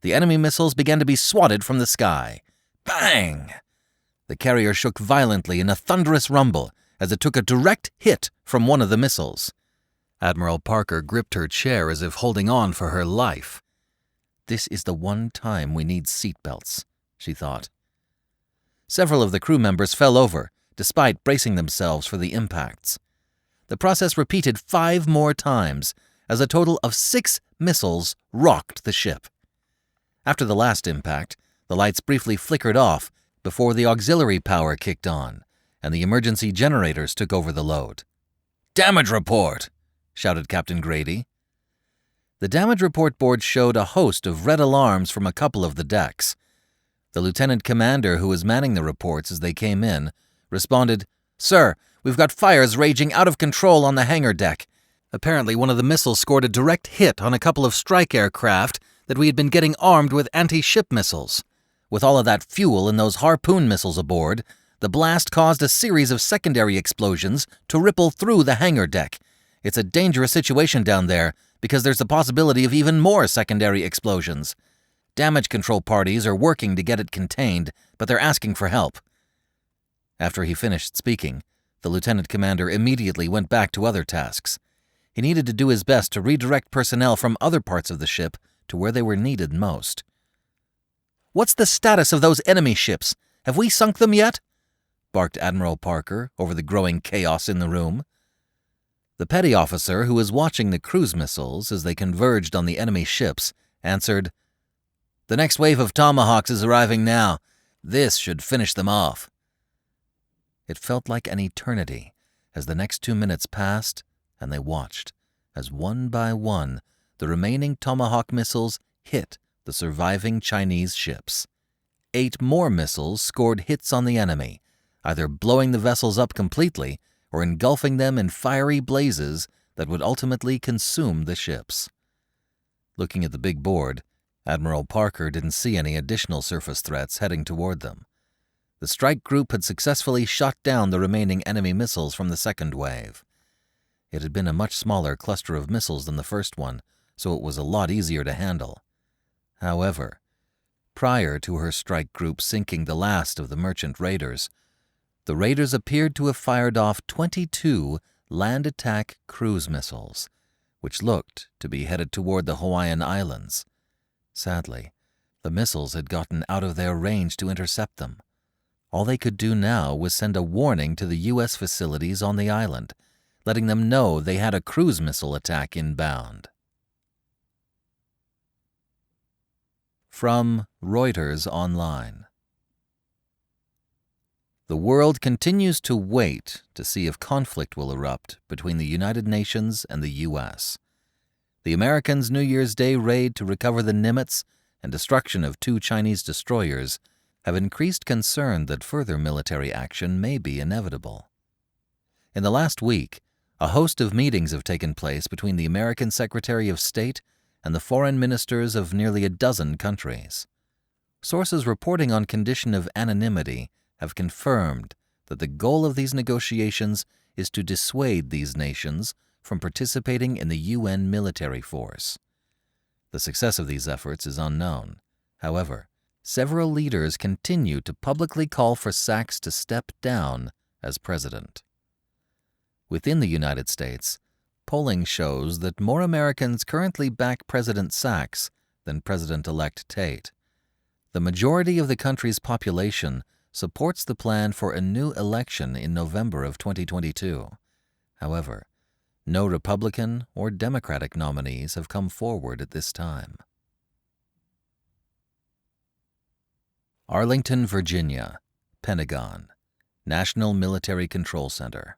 The enemy missiles began to be swatted from the sky. Bang! The carrier shook violently in a thunderous rumble as it took a direct hit from one of the missiles. Admiral Parker gripped her chair as if holding on for her life. This is the one time we need seatbelts, she thought. Several of the crew members fell over, despite bracing themselves for the impacts. The process repeated 5 more times as a total of 6 missiles rocked the ship. After the last impact, the lights briefly flickered off before the auxiliary power kicked on, and the emergency generators took over the load. "Damage report!" shouted Captain Grady. The damage report board showed a host of red alarms from a couple of the decks. The lieutenant commander who was manning the reports as they came in responded, "Sir, we've got fires raging out of control on the hangar deck. Apparently one of the missiles scored a direct hit on a couple of strike aircraft that we had been getting armed with anti-ship missiles. With all of that fuel and those Harpoon missiles aboard, the blast caused a series of secondary explosions to ripple through the hangar deck. It's a dangerous situation down there because there's the possibility of even more secondary explosions. Damage control parties are working to get it contained, but they're asking for help." After he finished speaking, the lieutenant commander immediately went back to other tasks. He needed to do his best to redirect personnel from other parts of the ship to where they were needed most. "What's the status of those enemy ships? Have we sunk them yet?" barked Admiral Parker over the growing chaos in the room. The petty officer who was watching the cruise missiles as they converged on the enemy ships answered, "The next wave of Tomahawks is arriving now. This should finish them off." It felt like an eternity as the next 2 minutes passed and they watched as one by one the remaining Tomahawk missiles hit the surviving Chinese ships. 8 more missiles scored hits on the enemy, either blowing the vessels up completely or engulfing them in fiery blazes that would ultimately consume the ships. Looking at the big board, Admiral Parker didn't see any additional surface threats heading toward them. The strike group had successfully shot down the remaining enemy missiles from the second wave. It had been a much smaller cluster of missiles than the first one, so it was a lot easier to handle. However, prior to her strike group sinking the last of the merchant raiders, the raiders appeared to have fired off 22 land attack cruise missiles, which looked to be headed toward the Hawaiian Islands. Sadly, the missiles had gotten out of their range to intercept them. All they could do now was send a warning to the U.S. facilities on the island, letting them know they had a cruise missile attack inbound. From Reuters Online. The world continues to wait to see if conflict will erupt between the United Nations and the U.S. The Americans' New Year's Day raid to recover the Nimitz and destruction of 2 Chinese destroyers have increased concern that further military action may be inevitable. In the last week, a host of meetings have taken place between the American Secretary of State and the foreign ministers of nearly a dozen countries. Sources reporting on condition of anonymity have confirmed that the goal of these negotiations is to dissuade these nations from participating in the UN military force. The success of these efforts is unknown. However, several leaders continue to publicly call for Sachs to step down as president. Within the United States, polling shows that more Americans currently back President Sachs than President-elect Tate. The majority of the country's population supports the plan for a new election in November of 2022. However, no Republican or Democratic nominees have come forward at this time. Arlington, Virginia, Pentagon, National Military Control Center.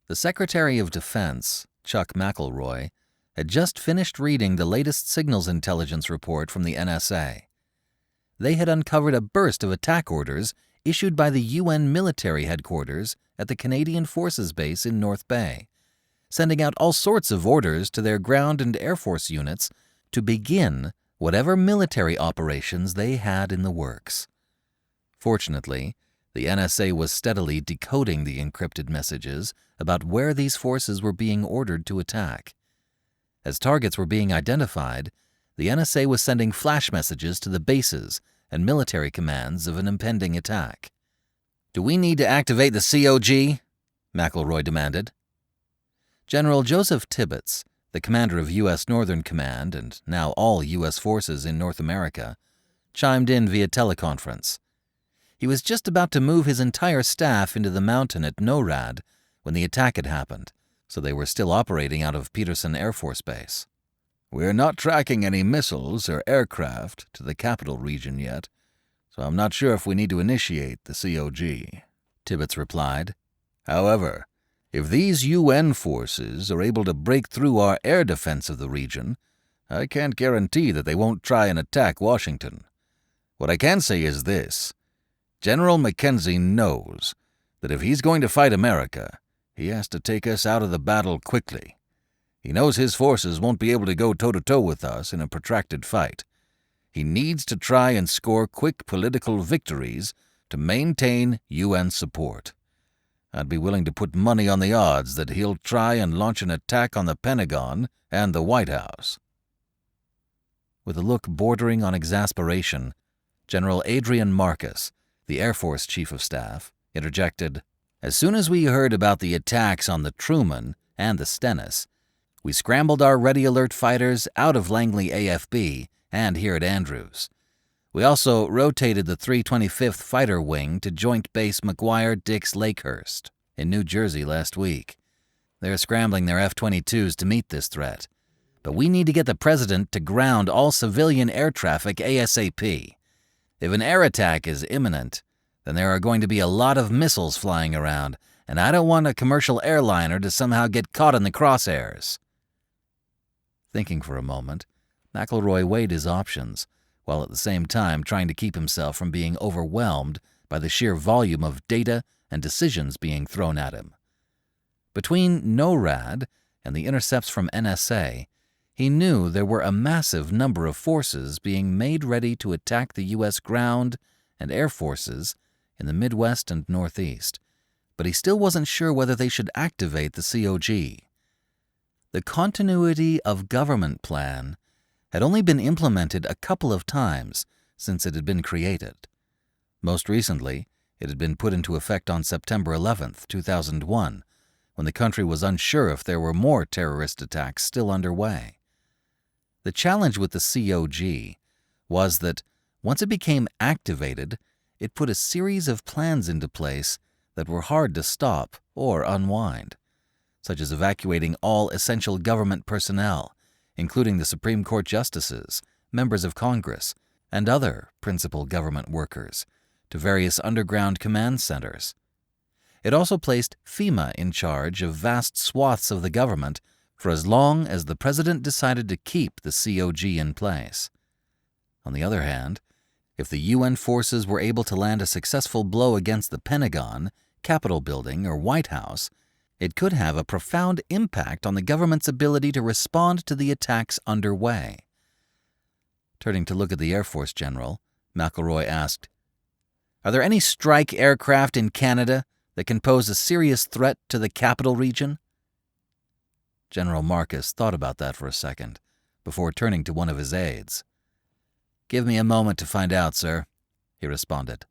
The Secretary of Defense, Chuck McElroy, had just finished reading the latest signals intelligence report from the NSA. They had uncovered a burst of attack orders issued by the UN military headquarters at the Canadian Forces Base in North Bay, sending out all sorts of orders to their ground and Air Force units to begin whatever military operations they had in the works. Fortunately, the NSA was steadily decoding the encrypted messages about where these forces were being ordered to attack. As targets were being identified, the NSA was sending flash messages to the bases and military commands of an impending attack. "Do we need to activate the COG?" McElroy demanded. General Joseph Tibbets, the commander of U.S. Northern Command and now all U.S. forces in North America, chimed in via teleconference. He was just about to move his entire staff into the mountain at NORAD when the attack had happened, so they were still operating out of Peterson Air Force Base. "We're not tracking any missiles or aircraft to the capital region yet, so I'm not sure if we need to initiate the COG," Tibbets replied. "However, if these UN forces are able to break through our air defense of the region, I can't guarantee that they won't try and attack Washington. What I can say is this: General McKenzie knows that if he's going to fight America, he has to take us out of the battle quickly. He knows his forces won't be able to go toe-to-toe with us in a protracted fight. He needs to try and score quick political victories to maintain UN support. I'd be willing to put money on the odds that he'll try and launch an attack on the Pentagon and the White House." With a look bordering on exasperation, General Adrian Marcus, the Air Force Chief of Staff, interjected, "As soon as we heard about the attacks on the Truman and the Stennis, we scrambled our Ready Alert fighters out of Langley AFB and here at Andrews. We also rotated the 325th Fighter Wing to Joint Base McGuire-Dix Lakehurst in New Jersey last week. They're scrambling their F-22s to meet this threat, but we need to get the President to ground all civilian air traffic ASAP. If an air attack is imminent, then there are going to be a lot of missiles flying around, and I don't want a commercial airliner to somehow get caught in the crosshairs." Thinking for a moment, McElroy weighed his options, while at the same time trying to keep himself from being overwhelmed by the sheer volume of data and decisions being thrown at him. Between NORAD and the intercepts from NSA, he knew there were a massive number of forces being made ready to attack the U.S. ground and air forces in the Midwest and Northeast, but he still wasn't sure whether they should activate the COG. The continuity of government plan had only been implemented a couple of times since it had been created. Most recently, it had been put into effect on September 11, 2001, when the country was unsure if there were more terrorist attacks still underway. The challenge with the COG was that once it became activated, it put a series of plans into place that were hard to stop or unwind, such as evacuating all essential government personnel, including the Supreme Court justices, members of Congress, and other principal government workers, to various underground command centers. It also placed FEMA in charge of vast swaths of the government for as long as the president decided to keep the COG in place. On the other hand, if the UN forces were able to land a successful blow against the Pentagon, Capitol Building, or White House, it could have a profound impact on the government's ability to respond to the attacks underway. Turning to look at the Air Force general, McElroy asked, "Are there any strike aircraft in Canada that can pose a serious threat to the capital region? General Marcus thought about that for a second, before turning to one of his aides. "Give me a moment to find out, sir," he responded.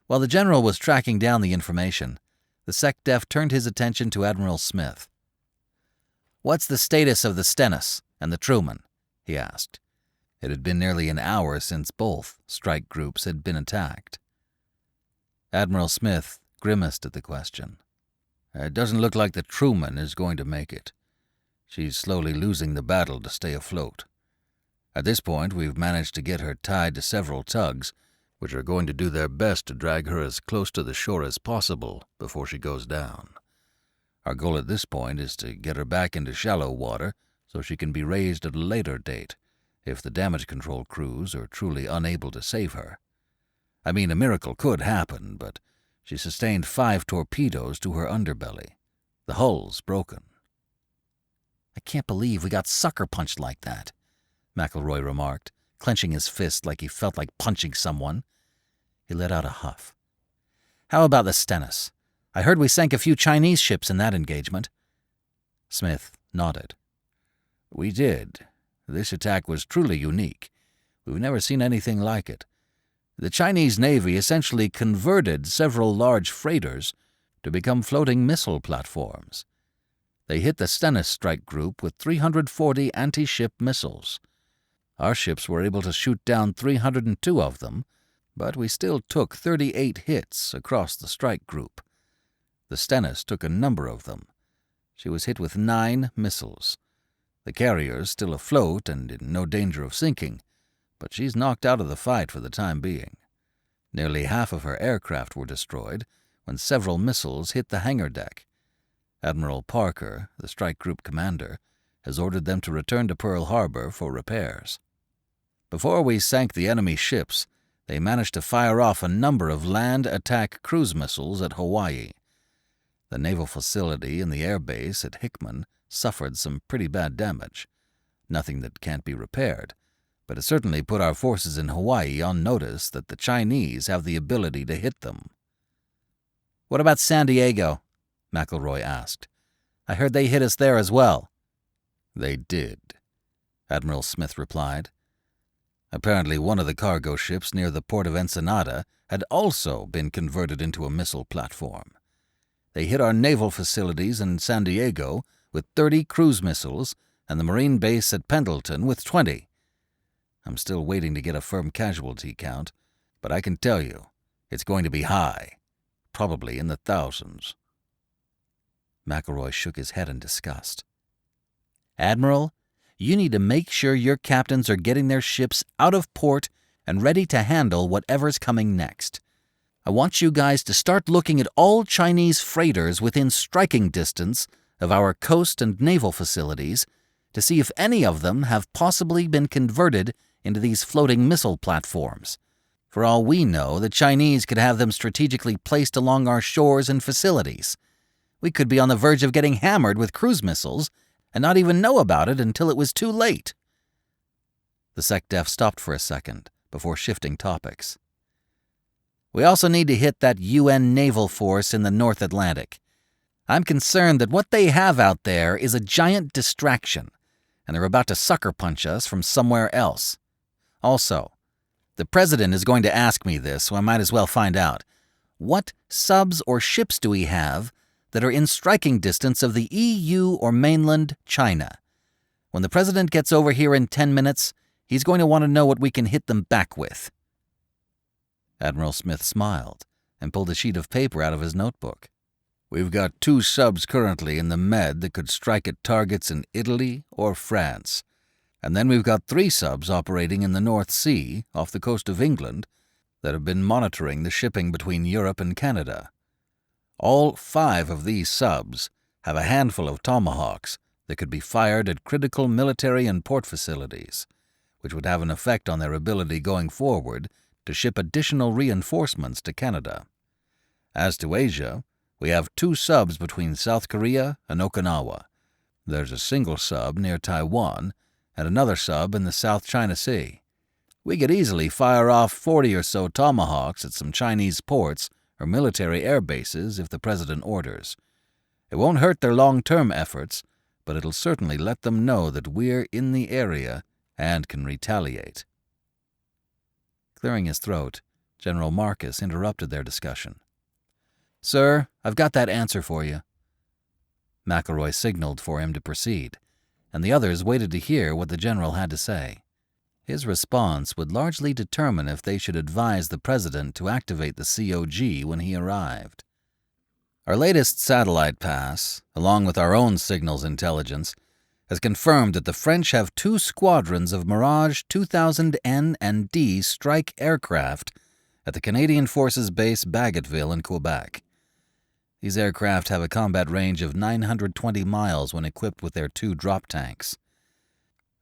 While the general was tracking down the information, the SecDef turned his attention to Admiral Smith. "What's the status of the Stennis and the Truman?" he asked. It had been nearly an hour since both strike groups had been attacked. Admiral Smith grimaced at the question. "It doesn't look like the Truman is going to make it. She's slowly losing the battle to stay afloat. At this point, we've managed to get her tied to several tugs, which are going to do their best to drag her as close to the shore as possible before she goes down. Our goal at this point is to get her back into shallow water so she can be raised at a later date if the damage control crews are truly unable to save her. I mean, a miracle could happen, but she sustained 5 torpedoes to her underbelly. The hull's broken." "I can't believe we got sucker punched like that," McElroy remarked, clenching his fist like he felt like punching someone. He let out a huff. "How about the Stennis? I heard we sank a few Chinese ships in that engagement." Smith nodded. "We did. This attack was truly unique. We've never seen anything like it. The Chinese Navy essentially converted several large freighters to become floating missile platforms. They hit the Stennis strike group with 340 anti-ship missiles. Our ships were able to shoot down 302 of them, but we still took 38 hits across the strike group. The Stennis took a number of them. She was hit with 9 missiles. The carrier's still afloat and in no danger of sinking, but she's knocked out of the fight for the time being. Nearly half of her aircraft were destroyed when several missiles hit the hangar deck. Admiral Parker, the strike group commander, has ordered them to return to Pearl Harbor for repairs. Before we sank the enemy ships, they managed to fire off a number of land attack cruise missiles at Hawaii. The naval facility and the air base at Hickman suffered some pretty bad damage. Nothing that can't be repaired, but it certainly put our forces in Hawaii on notice that the Chinese have the ability to hit them." "What about San Diego?" McElroy asked. "I heard they hit us there as well." "They did," Admiral Smith replied. Apparently one of the cargo ships near the port of Ensenada had also been converted into a missile platform. They hit our naval facilities in San Diego with 30 cruise missiles and the Marine base at Pendleton with 20. I'm still waiting to get a firm casualty count, but I can tell you, it's going to be high, probably in the thousands." McElroy shook his head in disgust. "Admiral, you need to make sure your captains are getting their ships out of port and ready to handle whatever's coming next. I want you guys to start looking at all Chinese freighters within striking distance of our coast and naval facilities to see if any of them have possibly been converted into these floating missile platforms. For all we know, the Chinese could have them strategically placed along our shores and facilities. We could be on the verge of getting hammered with cruise missiles and not even know about it until it was too late." The SecDef stopped for a second before shifting topics. "We also need to hit that UN naval force in the North Atlantic. I'm concerned that what they have out there is a giant distraction, and they're about to sucker punch us from somewhere else. Also, the President is going to ask me this, so I might as well find out. What subs or ships do we have that are in striking distance of the EU or mainland China? When the President gets over here in 10 minutes, he's going to want to know what we can hit them back with." Admiral Smith smiled and pulled a sheet of paper out of his notebook. "We've got 2 subs currently in the Med that could strike at targets in Italy or France. And then we've got 3 subs operating in the North Sea off the coast of England that have been monitoring the shipping between Europe and Canada. All 5 of these subs have a handful of Tomahawks that could be fired at critical military and port facilities, which would have an effect on their ability going forward to ship additional reinforcements to Canada. As to Asia, we have 2 subs between South Korea and Okinawa. There's a single sub near Taiwan and another sub in the South China Sea. We could easily fire off 40 or so Tomahawks at some Chinese ports or military air bases if the president orders. It won't hurt their long-term efforts, but it'll certainly let them know that we're in the area and can retaliate." Clearing his throat, General Marcus interrupted their discussion. "Sir, I've got that answer for you." McElroy signaled for him to proceed, and the others waited to hear what the general had to say. His response would largely determine if they should advise the president to activate the COG when he arrived. Our latest satellite pass, along with our own signals intelligence, has confirmed that the French have 2 squadrons of Mirage 2000N and D strike aircraft at the Canadian Forces Base Bagotville in Quebec. These aircraft have a combat range of 920 miles when equipped with their 2 drop tanks.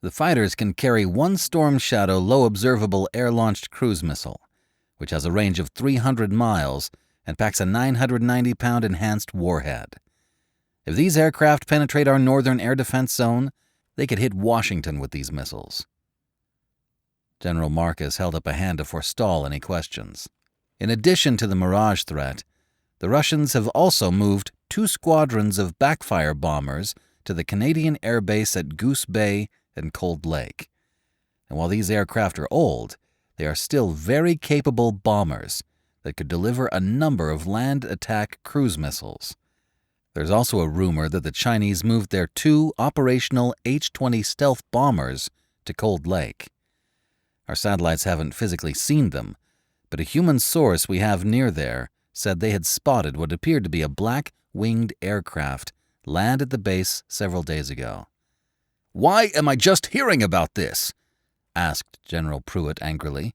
The fighters can carry 1 Storm Shadow low-observable air-launched cruise missile, which has a range of 300 miles and packs a 990-pound enhanced warhead. If these aircraft penetrate our northern air defense zone, they could hit Washington with these missiles. General Marcus held up a hand to forestall any questions. In addition to the Mirage threat, the Russians have also moved 2 squadrons of backfire bombers to the Canadian Air Base at Goose Bay and Cold Lake. And while these aircraft are old, they are still very capable bombers that could deliver a number of land attack cruise missiles. There's also a rumor that the Chinese moved their 2 operational H-20 stealth bombers to Cold Lake. Our satellites haven't physically seen them, but a human source we have near there said they had spotted what appeared to be a black-winged aircraft land at the base several days ago. "Why am I just hearing about this?" asked General Pruitt angrily.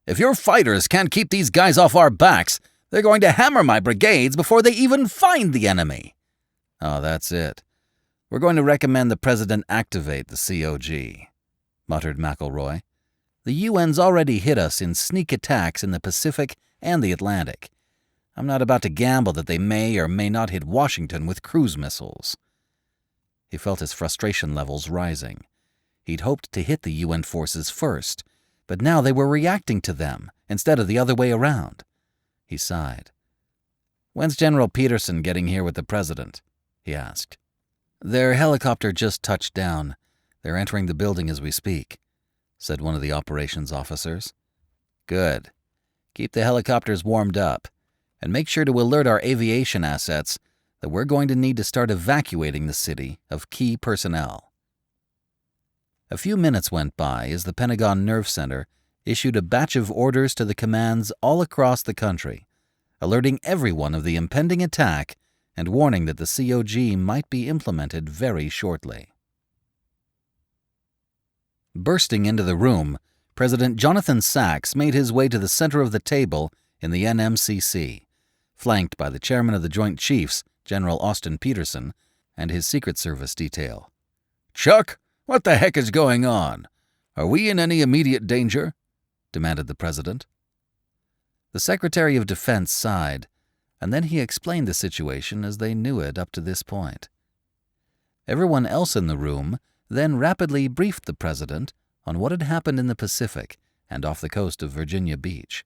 "If your fighters can't keep these guys off our backs, they're going to hammer my brigades before they even find the enemy." "Oh, that's it. We're going to recommend the president activate the COG," muttered McElroy. "The UN's already hit us in sneak attacks in the Pacific and the Atlantic. I'm not about to gamble that they may or may not hit Washington with cruise missiles." He felt his frustration levels rising. He'd hoped to hit the UN forces first, but now they were reacting to them instead of the other way around. He sighed. "When's General Peterson getting here with the president?" he asked. "Their helicopter just touched down. They're entering the building as we speak," said one of the operations officers. "Good. Keep the helicopters warmed up, and make sure to alert our aviation assets that we're going to need to start evacuating the city of key personnel." A few minutes went by as the Pentagon Nerve Center issued a batch of orders to the commands all across the country, alerting everyone of the impending attack and warning that the COG might be implemented very shortly. Bursting into the room, President Jonathan Sachs made his way to the center of the table in the NMCC, flanked by the chairman of the Joint Chiefs, General Austin Peterson, and his Secret Service detail. "Chuck, what the heck is going on? Are we in any immediate danger?" demanded the president. The Secretary of Defense sighed, and then he explained the situation as they knew it up to this point. Everyone else in the room then rapidly briefed the president on what had happened in the Pacific and off the coast of Virginia Beach.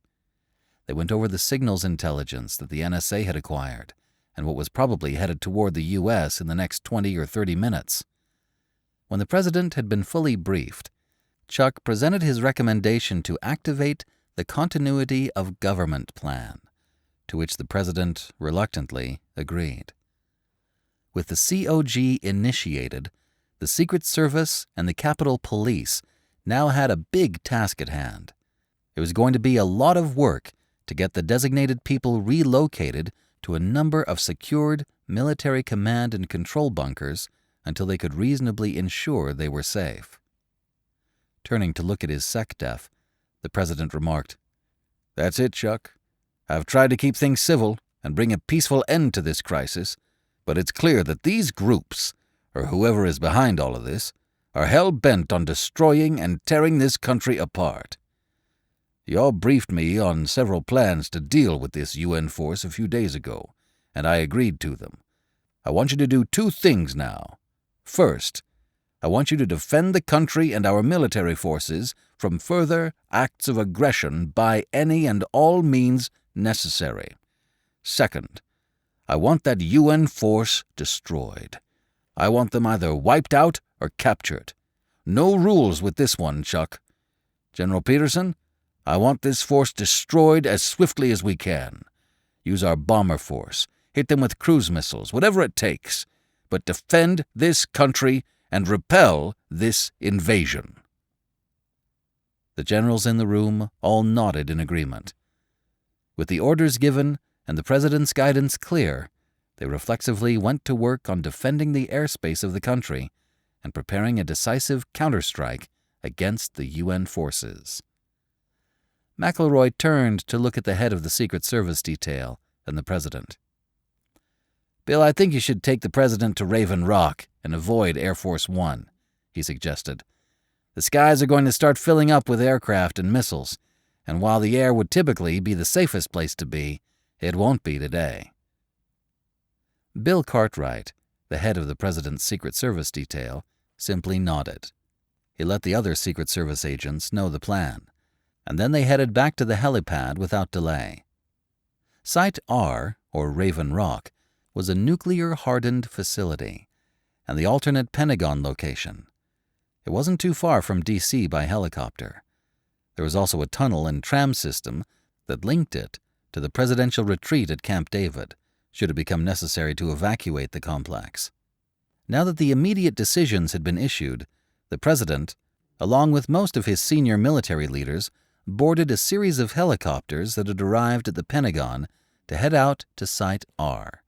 They went over the signals intelligence that the NSA had acquired and what was probably headed toward the U.S. in the next 20 or 30 minutes. When the president had been fully briefed, Chuck presented his recommendation to activate the Continuity of Government Plan, to which the president reluctantly agreed. With the COG initiated, the Secret Service and the Capitol Police now had a big task at hand. It was going to be a lot of work to get the designated people relocated to a number of secured military command and control bunkers until they could reasonably ensure they were safe. Turning to look at his SecDef, the president remarked, "That's it, Chuck. I've tried to keep things civil and bring a peaceful end to this crisis, but it's clear that these groups, or whoever is behind all of this, are hell-bent on destroying and tearing this country apart. Y'all briefed me on several plans to deal with this UN force a few days ago, and I agreed to them. I want you to do 2 things now. First, I want you to defend the country and our military forces from further acts of aggression by any and all means necessary. Second, I want that UN force destroyed. I want them either wiped out or captured. No rules with this one, Chuck. General Peterson, I want this force destroyed as swiftly as we can. Use our bomber force. Hit them with cruise missiles, whatever it takes. But defend this country and repel this invasion. The generals in the room all nodded in agreement. With the orders given and the President's guidance clear, they reflexively went to work on defending the airspace of the country and preparing a decisive counterstrike against the UN forces. McElroy turned to look at the head of the Secret Service detail and the President. "Bill, I think you should take the President to Raven Rock and avoid Air Force One," he suggested. "The skies are going to start filling up with aircraft and missiles, and while the air would typically be the safest place to be, it won't be today." Bill Cartwright, the head of the President's Secret Service detail, simply nodded. He let the other Secret Service agents know the plan, and then they headed back to the helipad without delay. Site R, or Raven Rock, was a nuclear-hardened facility, and the alternate Pentagon location. It wasn't too far from D.C. by helicopter. There was also a tunnel and tram system that linked it to the presidential retreat at Camp David, should it become necessary to evacuate the complex. Now that the immediate decisions had been issued, the President, along with most of his senior military leaders, boarded a series of helicopters that had arrived at the Pentagon to head out to Site R,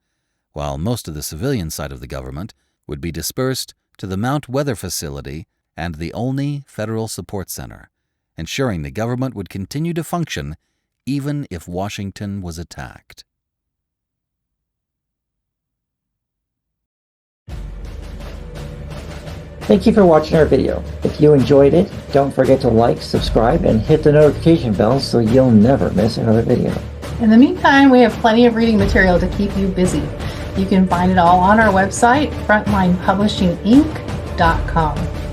while most of the civilian side of the government would be dispersed to the Mount Weather Facility and the Olney Federal Support Center, ensuring the government would continue to function even if Washington was attacked. Thank you for watching our video. If you enjoyed it, don't forget to like, subscribe, and hit the notification bell so you'll never miss another video. In the meantime, we have plenty of reading material to keep you busy. You can find it all on our website, frontlinepublishinginc.com.